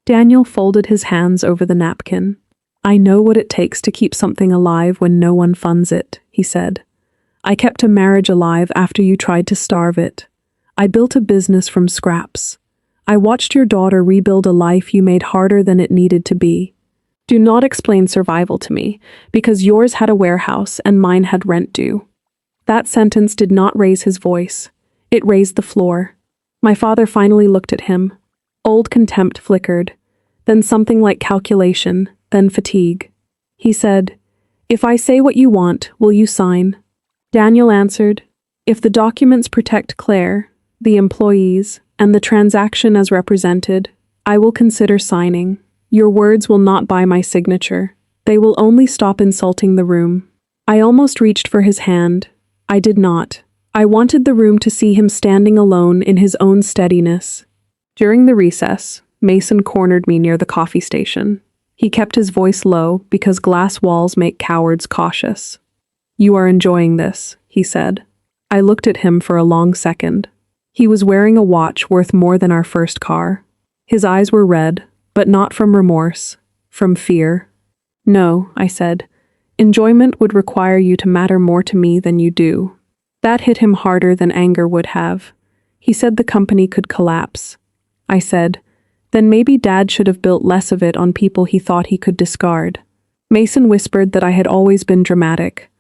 Daniel folded his hands over the napkin. "I know what it takes to keep something alive when no one funds it," he said. "I kept a marriage alive after you tried to starve it. I built a business from scraps. I watched your daughter rebuild a life you made harder than it needed to be. Do not explain survival to me, because yours had a warehouse and mine had rent due." That sentence did not raise his voice. It raised the floor. My father finally looked at him. Old contempt flickered, then something like calculation, then fatigue. He said, "If I say what you want, will you sign?" Daniel answered, "If the documents protect Claire, the employees, and the transaction as represented, I will consider signing. Your words will not buy my signature. They will only stop insulting the room." I almost reached for his hand. I did not. I wanted the room to see him standing alone in his own steadiness. During the recess, Mason cornered me near the coffee station. He kept his voice low because glass walls make cowards cautious. "You are enjoying this," he said. I looked at him for a long second. He was wearing a watch worth more than our first car. His eyes were red, but not from remorse, from fear. "No," I said. "Enjoyment would require you to matter more to me than you do." That hit him harder than anger would have. He said the company could collapse. I said, "Then maybe Dad should have built less of it on people he thought he could discard." Mason whispered that I had always been dramatic.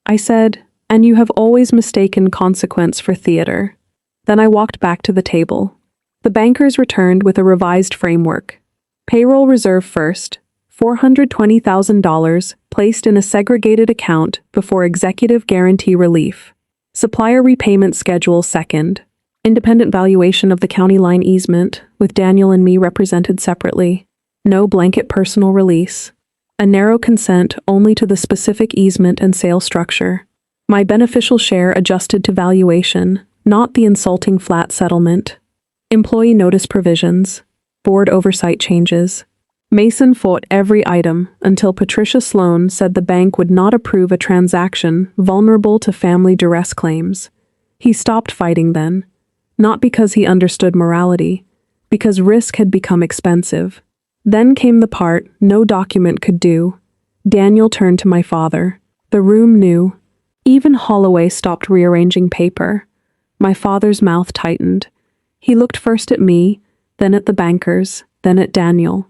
I said, "And you have always mistaken consequence for theater." Then I walked back to the table. The bankers returned with a revised framework. Payroll reserve first, $420,000 placed in a segregated account before executive guarantee relief. Supplier repayment schedule second. Independent valuation of the county line easement, with Daniel and me represented separately. No blanket personal release. A narrow consent only to the specific easement and sale structure. My beneficial share adjusted to valuation, not the insulting flat settlement. Employee notice provisions. Board oversight changes. Mason fought every item until Patricia Sloane said the bank would not approve a transaction vulnerable to family duress claims. He stopped fighting then, not because he understood morality, because risk had become expensive. Then came the part no document could do. Daniel turned to my father. The room knew. Even Holloway stopped rearranging paper. My father's mouth tightened. He looked first at me, then at the bankers, then at Daniel.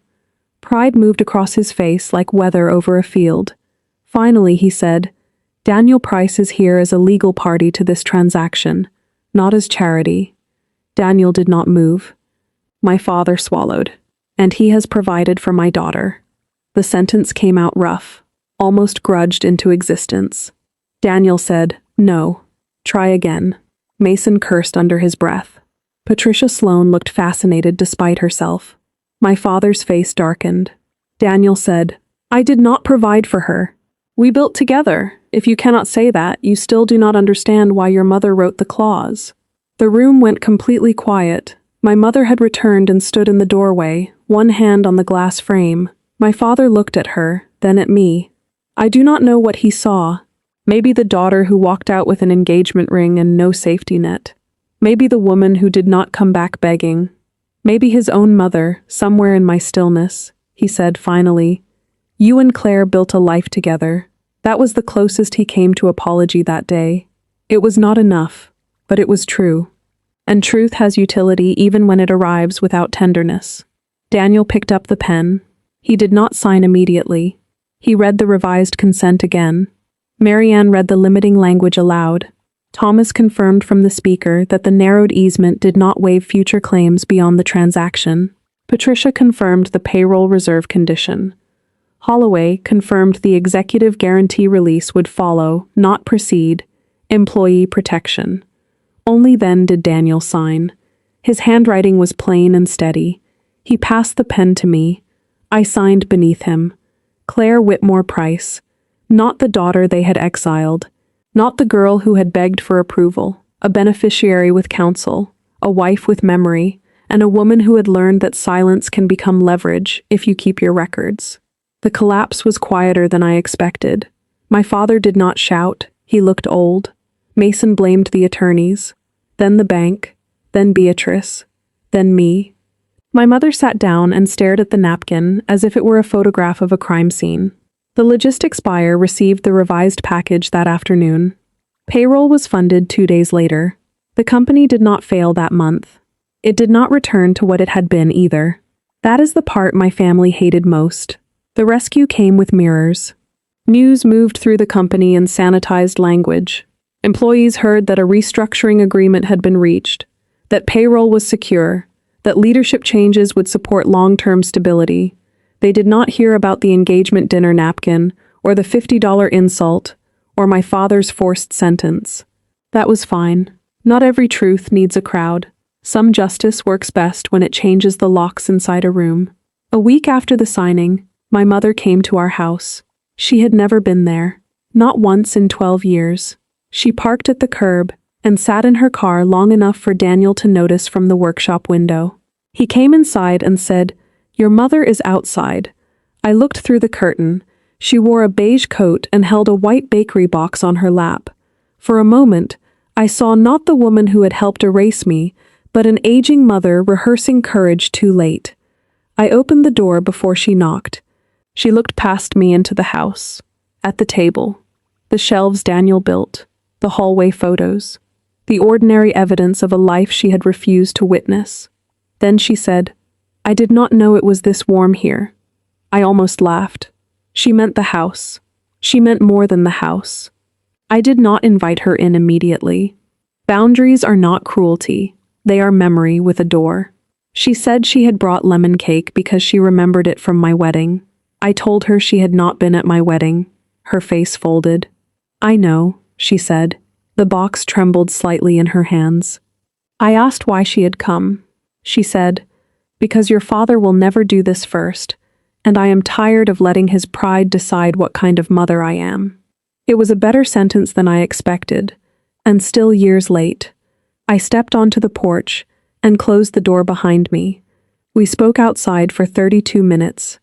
Pride moved across his face like weather over a field. Finally, he said, "Daniel Price is here as a legal party to this transaction, not as charity." Daniel did not move. My father swallowed. "And he has provided for my daughter." The sentence came out rough, almost grudged into existence. Daniel said, "No. Try again." Mason cursed under his breath. Patricia Sloane looked fascinated despite herself. My father's face darkened. Daniel said, "I did not provide for her. We built together. If you cannot say that, you still do not understand why your mother wrote the clause." The room went completely quiet. My mother had returned and stood in the doorway, one hand on the glass frame. My father looked at her, then at me. I do not know what he saw. Maybe the daughter who walked out with an engagement ring and no safety net. Maybe the woman who did not come back begging. Maybe his own mother, somewhere in my stillness. He said finally, "You and Claire built a life together." That was the closest he came to apology that day. It was not enough, but it was true. And truth has utility even when it arrives without tenderness. Daniel picked up the pen. He did not sign immediately. He read the revised consent again. Marianne read the limiting language aloud. Thomas confirmed from the speaker that the narrowed easement did not waive future claims beyond the transaction. Patricia confirmed the payroll reserve condition. Holloway confirmed the executive guarantee release would follow, not precede, employee protection. Only then did Daniel sign. His handwriting was plain and steady. He passed the pen to me. I signed beneath him. Claire Whitmore Price. Not the daughter they had exiled. Not the girl who had begged for approval. A beneficiary with counsel. A wife with memory. And a woman who had learned that silence can become leverage if you keep your records. The collapse was quieter than I expected. My father did not shout. He looked old. Mason blamed the attorneys. Then the bank. Then Beatrice. Then me. My mother sat down and stared at the napkin as if it were a photograph of a crime scene. The logistics buyer received the revised package that afternoon. Payroll was funded 2 days later. The company did not fail that month. It did not return to what it had been either. That is the part my family hated most. The rescue came with mirrors. News moved through the company in sanitized language. Employees heard that a restructuring agreement had been reached, that payroll was secure, that leadership changes would support long-term stability. They did not hear about the engagement dinner napkin, or the $50 insult, or my father's forced sentence. That was fine. Not every truth needs a crowd. Some justice works best when it changes the locks inside a room. A week after the signing, my mother came to our house. She had never been there. Not once in 12 years. She parked at the curb and sat in her car long enough for Daniel to notice from the workshop window. He came inside and said, "Your mother is outside." I looked through the curtain. She wore a beige coat and held a white bakery box on her lap. For a moment, I saw not the woman who had helped erase me, but an aging mother rehearsing courage too late. I opened the door before she knocked. She looked past me into the house. At the table, the shelves Daniel built, the hallway photos, the ordinary evidence of a life she had refused to witness. Then she said, "I did not know it was this warm here." I almost laughed. She meant the house. She meant more than the house. I did not invite her in immediately. Boundaries are not cruelty. They are memory with a door. She said she had brought lemon cake because she remembered it from my wedding. I told her she had not been at my wedding. Her face folded. "I know," she said. The box trembled slightly in her hands. I asked why she had come. She said, "Because your father will never do this first, and I am tired of letting his pride decide what kind of mother I am." It was a better sentence than I expected, and still years late. I stepped onto the porch and closed the door behind me. We spoke outside for 32 minutes.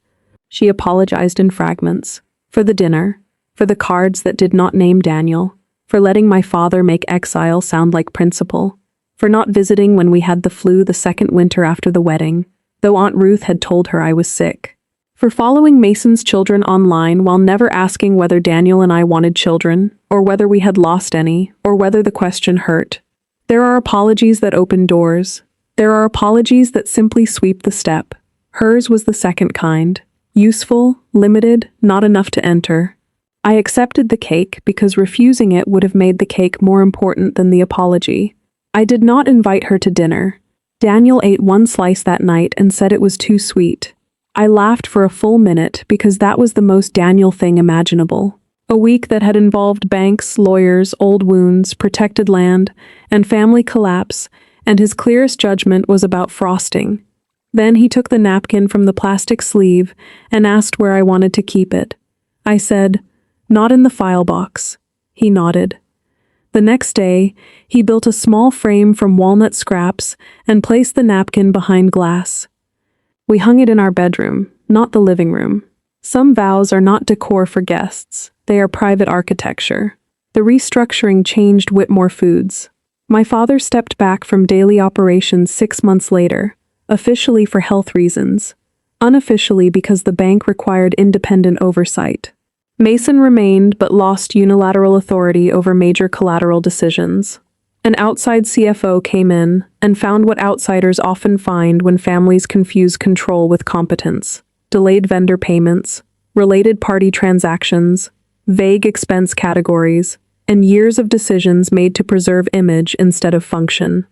She apologized in fragments. For the dinner, for the cards that did not name Daniel, for letting my father make exile sound like principle, for not visiting when we had the flu the second winter after the wedding, though Aunt Ruth had told her I was sick, for following Mason's children online while never asking whether Daniel and I wanted children, or whether we had lost any, or whether the question hurt. There are apologies that open doors. There are apologies that simply sweep the step. Hers was the second kind. Useful, limited, not enough to enter. I accepted the cake because refusing it would have made the cake more important than the apology. I did not invite her to dinner. Daniel ate one slice that night and said it was too sweet. I laughed for a full minute because that was the most Daniel thing imaginable. A week that had involved banks, lawyers, old wounds, protected land, and family collapse, and his clearest judgment was about frosting. Then he took the napkin from the plastic sleeve and asked where I wanted to keep it. I said, "Not in the file box." He nodded. The next day, he built a small frame from walnut scraps and placed the napkin behind glass. We hung it in our bedroom, not the living room. Some vows are not decor for guests. They are private architecture. The restructuring changed Whitmore Foods. My father stepped back from daily operations 6 months later, officially for health reasons, unofficially because the bank required independent oversight. Mason remained but lost unilateral authority over major collateral decisions. An outside CFO came in and found what outsiders often find when families confuse control with competence: delayed vendor payments, related party transactions, vague expense categories, and years of decisions made to preserve image instead of function.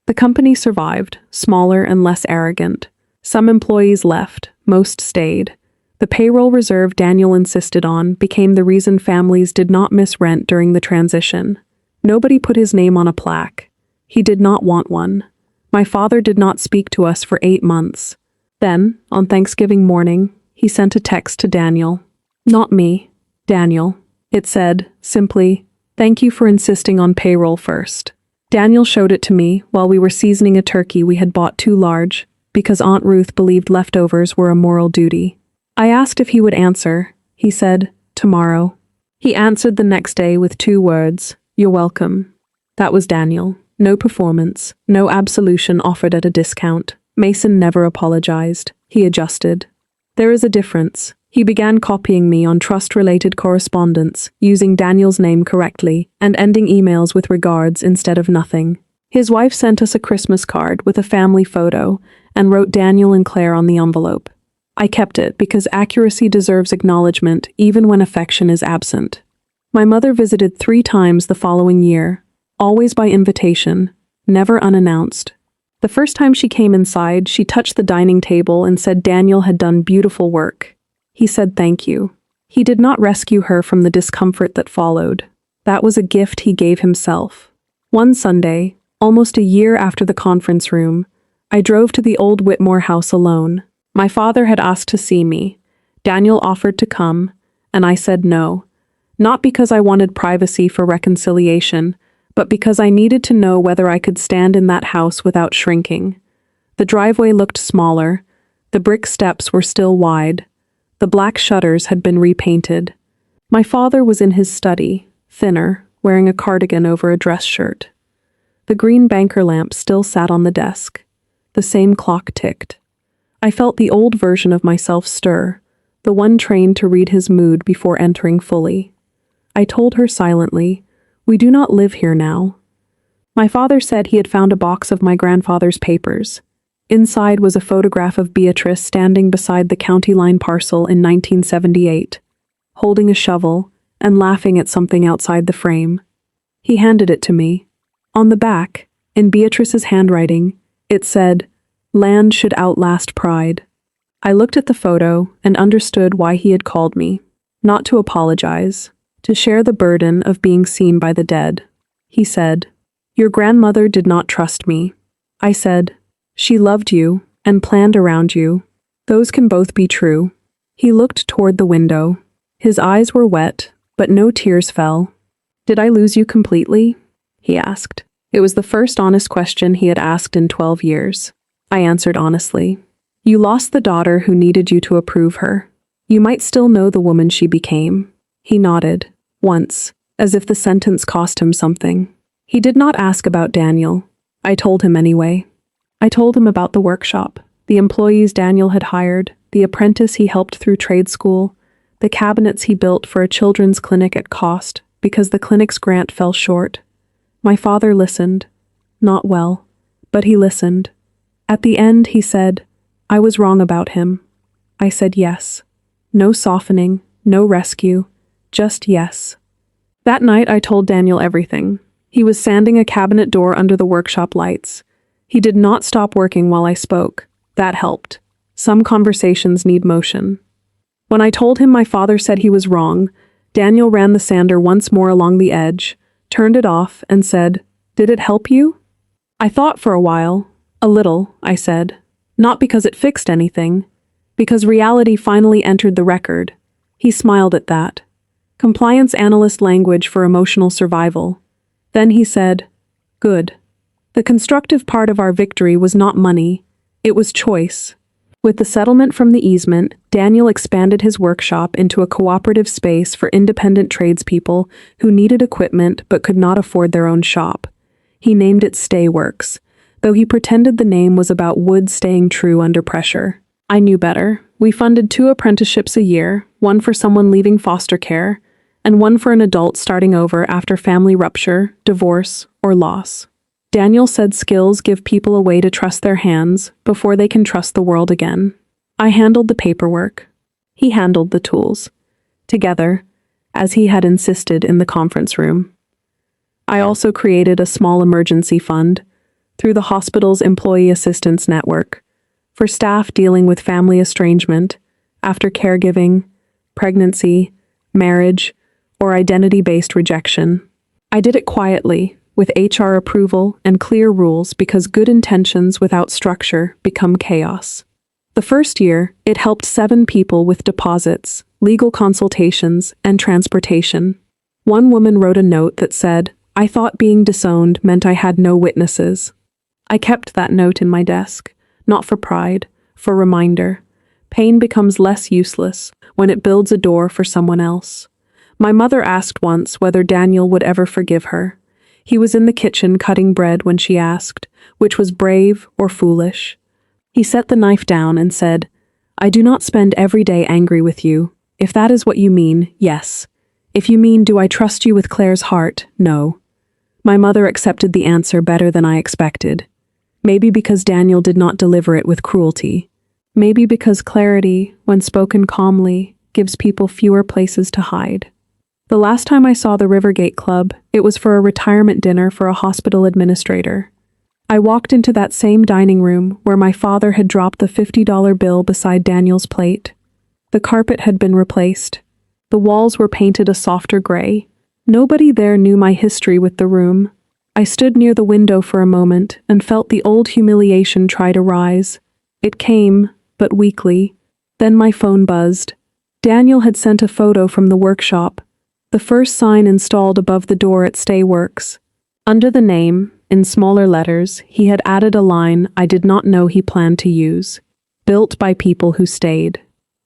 The company survived, smaller and less arrogant. Some employees left, most stayed. The payroll reserve Daniel insisted on became the reason families did not miss rent during the transition. Nobody put his name on a plaque. He did not want one. My father did not speak to us for 8 months. Then, on Thanksgiving morning, he sent a text to Daniel. Not me, Daniel. It said, simply, "Thank you for insisting on payroll first." Daniel showed it to me while we were seasoning a turkey we had bought too large, because Aunt Ruth believed leftovers were a moral duty. I asked if he would answer. He said, "Tomorrow." He answered the next day with 2 words, "You're welcome." That was Daniel. No performance, no absolution offered at a discount. Mason never apologized. He adjusted. There is a difference. He began copying me on trust-related correspondence, using Daniel's name correctly, and ending emails with regards instead of nothing. His wife sent us a Christmas card with a family photo and wrote Daniel and Claire on the envelope. I kept it because accuracy deserves acknowledgement even when affection is absent. My mother visited 3 times the following year, always by invitation, never unannounced. The first time she came inside, she touched the dining table and said Daniel had done beautiful work. He said thank you. He did not rescue her from the discomfort that followed. That was a gift he gave himself. One Sunday, almost a year after the conference room, I drove to the old Whitmore house alone. My father had asked to see me. Daniel offered to come, and I said no. Not because I wanted privacy for reconciliation, but because I needed to know whether I could stand in that house without shrinking. The driveway looked smaller. The brick steps were still wide. The black shutters had been repainted. My father was in his study, thinner, wearing a cardigan over a dress shirt. The green banker lamp still sat on the desk. The same clock ticked. I felt the old version of myself stir, the one trained to read his mood before entering fully. I told her silently, "We do not live here now." My father said he had found a box of my grandfather's papers. Inside was a photograph of Beatrice standing beside the county line parcel in 1978, holding a shovel and laughing at something outside the frame. He handed it to me. On the back, in Beatrice's handwriting, it said, "Land should outlast pride." I looked at the photo and understood why he had called me. Not to apologize, to share the burden of being seen by the dead. He said, "Your grandmother did not trust me." I said, "She loved you and planned around you. Those can both be true." He looked toward the window. His eyes were wet, but no tears fell. "Did I lose you completely?" he asked. It was the first honest question he had asked in 12 years. I answered honestly. "You lost the daughter who needed you to approve her. You might still know the woman she became." He nodded, once, as if the sentence cost him something. He did not ask about Daniel. I told him anyway. I told him about the workshop, the employees Daniel had hired, the apprentice he helped through trade school, the cabinets he built for a children's clinic at cost because the clinic's grant fell short. My father listened. Not well, but he listened. At the end, he said, "I was wrong about him." I said yes. No softening, no rescue, just yes. That night, I told Daniel everything. He was sanding a cabinet door under the workshop lights. He did not stop working while I spoke. That helped. Some conversations need motion. When I told him my father said he was wrong, Daniel ran the sander once more along the edge, turned it off, and said, "Did it help you?" I thought for a while. "A little," I said. Not because it fixed anything, because reality finally entered the record. He smiled at that. Compliance analyst language for emotional survival. Then he said, "Good." The constructive part of our victory was not money, it was choice. With the settlement from the easement, Daniel expanded his workshop into a cooperative space for independent tradespeople who needed equipment but could not afford their own shop. He named it Stayworks, though he pretended the name was about wood staying true under pressure. I knew better. We funded 2 apprenticeships a year, one for someone leaving foster care, and one for an adult starting over after family rupture, divorce, or loss. Daniel said skills give people a way to trust their hands before they can trust the world again. I handled the paperwork. He handled the tools. Together, as he had insisted in the conference room. I also created a small emergency fund through the hospital's employee assistance network for staff dealing with family estrangement after caregiving, pregnancy, marriage, or identity-based rejection. I did it quietly, with HR approval and clear rules because good intentions without structure become chaos. The first year, it helped 7 people with deposits, legal consultations, and transportation. One woman wrote a note that said, "I thought being disowned meant I had no witnesses." I kept that note in my desk, not for pride, for reminder. Pain becomes less useless when it builds a door for someone else. My mother asked once whether Daniel would ever forgive her. He was in the kitchen cutting bread when she asked, which was brave or foolish. He set the knife down and said, "I do not spend every day angry with you. If that is what you mean, yes. If you mean, do I trust you with Claire's heart? No." My mother accepted the answer better than I expected. Maybe because Daniel did not deliver it with cruelty. Maybe because clarity, when spoken calmly, gives people fewer places to hide. The last time I saw the Rivergate Club, it was for a retirement dinner for a hospital administrator. I walked into that same dining room where my father had dropped the $50 bill beside Daniel's plate. The carpet had been replaced. The walls were painted a softer gray. Nobody there knew my history with the room. I stood near the window for a moment and felt the old humiliation try to rise. It came, but weakly. Then my phone buzzed. Daniel had sent a photo from the workshop, the first sign installed above the door at Stayworks. Under the name, in smaller letters, he had added a line I did not know he planned to use. Built by people who stayed.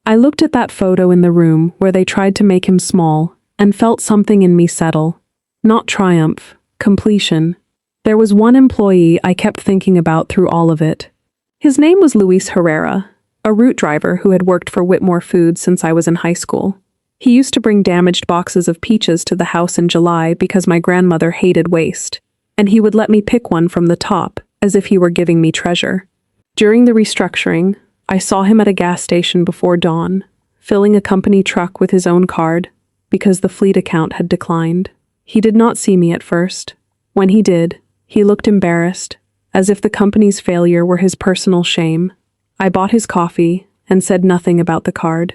I looked at that photo in the room where they tried to make him small and felt something in me settle. Not triumph, completion. There was one employee I kept thinking about through all of it. His name was Luis Herrera, a route driver who had worked for Whitmore Foods since I was in high school. He used to bring damaged boxes of peaches to the house in July because my grandmother hated waste, and he would let me pick one from the top, as if he were giving me treasure. During the restructuring, I saw him at a gas station before dawn, filling a company truck with his own card, because the fleet account had declined. He did not see me at first. When he did, he looked embarrassed, as if the company's failure were his personal shame. I bought his coffee and said nothing about the card.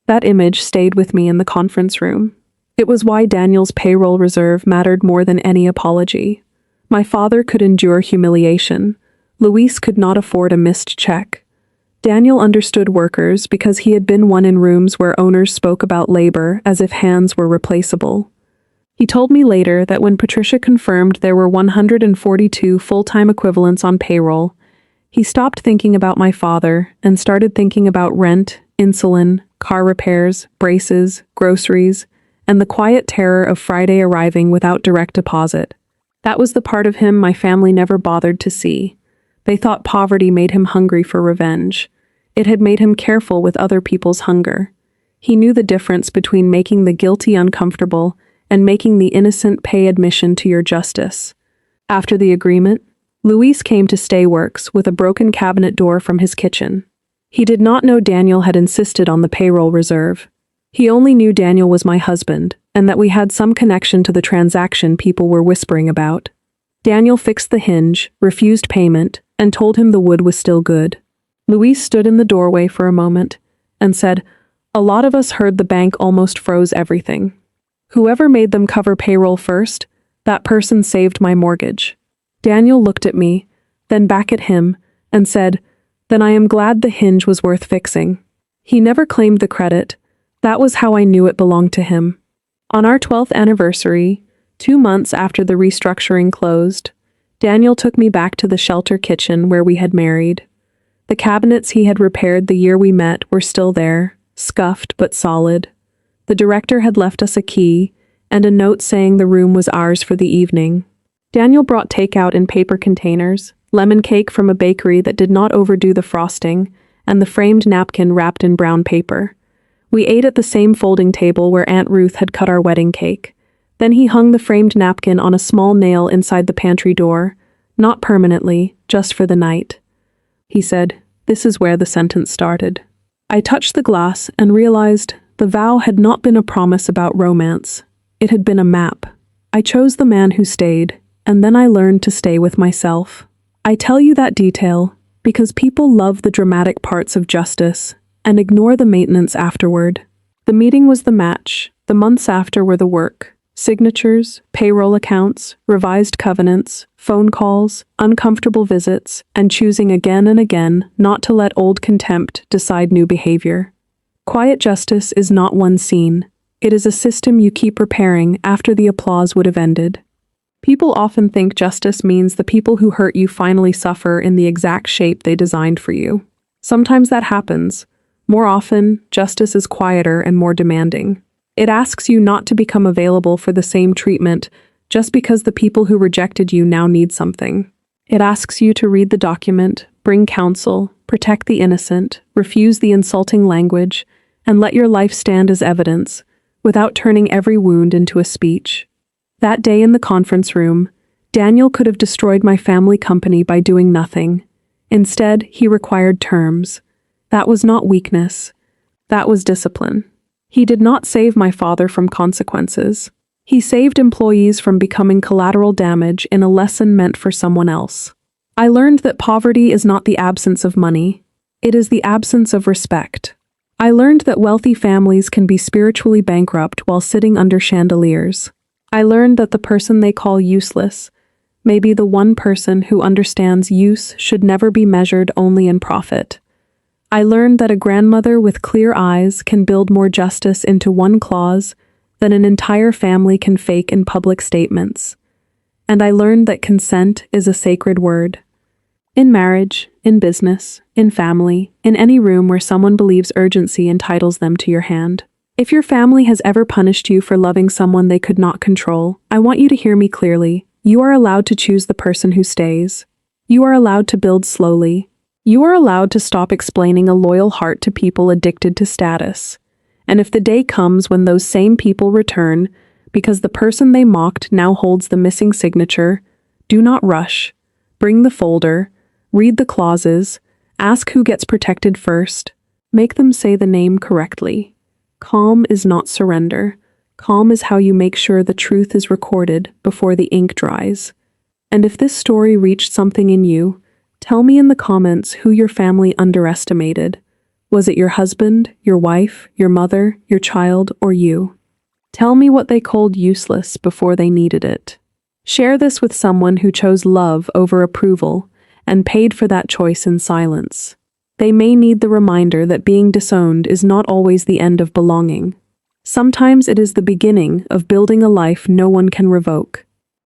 That image stayed with me in the conference room. It was why Daniel's payroll reserve mattered more than any apology. My father could endure humiliation. Luis could not afford a missed check. Daniel understood workers because he had been one in rooms where owners spoke about labor as if hands were replaceable. He told me later that when Patricia confirmed there were 142 full-time equivalents on payroll, he stopped thinking about my father and started thinking about rent, insulin, car repairs, braces, groceries, and the quiet terror of Friday arriving without direct deposit. That was the part of him my family never bothered to see. They thought poverty made him hungry for revenge. It had made him careful with other people's hunger. He knew the difference between making the guilty uncomfortable and making the innocent pay admission to your justice. After the agreement, Luis came to Stayworks with a broken cabinet door from his kitchen. He did not know Daniel had insisted on the payroll reserve. He only knew Daniel was my husband, and that we had some connection to the transaction people were whispering about. Daniel fixed the hinge, refused payment, and told him the wood was still good. Luis stood in the doorway for a moment and said, "A lot of us heard the bank almost froze everything. Whoever made them cover payroll first, that person saved my mortgage." Daniel looked at me, then back at him, and said, "Then I am glad the hinge was worth fixing." He never claimed the credit. That was how I knew it belonged to him. On our 12th anniversary, 2 months after the restructuring closed, Daniel took me back to the shelter kitchen where we had married. The cabinets he had repaired the year we met were still there, scuffed but solid. The director had left us a key and a note saying the room was ours for the evening. Daniel brought takeout in paper containers, lemon cake from a bakery that did not overdo the frosting, and the framed napkin wrapped in brown paper. We ate at the same folding table where Aunt Ruth had cut our wedding cake. Then he hung the framed napkin on a small nail inside the pantry door, not permanently, just for the night. He said, "This is where the sentence started." I touched the glass and realized the vow had not been a promise about romance. It had been a map. I chose the man who stayed, and then I learned to stay with myself. I tell you that detail because people love the dramatic parts of justice and ignore the maintenance afterward. The meeting was the match, the months after were the work. Signatures, payroll accounts, revised covenants, phone calls, uncomfortable visits, and choosing again and again not to let old contempt decide new behavior. Quiet justice is not one scene. It is a system you keep repairing after the applause would have ended. People often think justice means the people who hurt you finally suffer in the exact shape they designed for you. Sometimes that happens. More often, justice is quieter and more demanding. It asks you not to become available for the same treatment just because the people who rejected you now need something. It asks you to read the document, bring counsel, protect the innocent, refuse the insulting language, and let your life stand as evidence, without turning every wound into a speech. That day in the conference room, Daniel could have destroyed my family company by doing nothing. Instead, he required terms. That was not weakness. That was discipline. He did not save my father from consequences. He saved employees from becoming collateral damage in a lesson meant for someone else. I learned that poverty is not the absence of money. It is the absence of respect. I learned that wealthy families can be spiritually bankrupt while sitting under chandeliers. I learned that the person they call useless may be the one person who understands use should never be measured only in profit. I learned that a grandmother with clear eyes can build more justice into one clause than an entire family can fake in public statements. And I learned that consent is a sacred word. In marriage, in business, in family, in any room where someone believes urgency entitles them to your hand. If your family has ever punished you for loving someone they could not control, I want you to hear me clearly. You are allowed to choose the person who stays. You are allowed to build slowly. You are allowed to stop explaining a loyal heart to people addicted to status. And if the day comes when those same people return, because the person they mocked now holds the missing signature, do not rush. Bring the folder, read the clauses, ask who gets protected first. Make them say the name correctly. Calm is not surrender. Calm is how you make sure the truth is recorded before the ink dries. And if this story reached something in you, tell me in the comments who your family underestimated. Was it your husband, your wife, your mother, your child, or you? Tell me what they called useless before they needed it. Share this with someone who chose love over approval and paid for that choice in silence. They may need the reminder that being disowned is not always the end of belonging. Sometimes it is the beginning of building a life no one can revoke.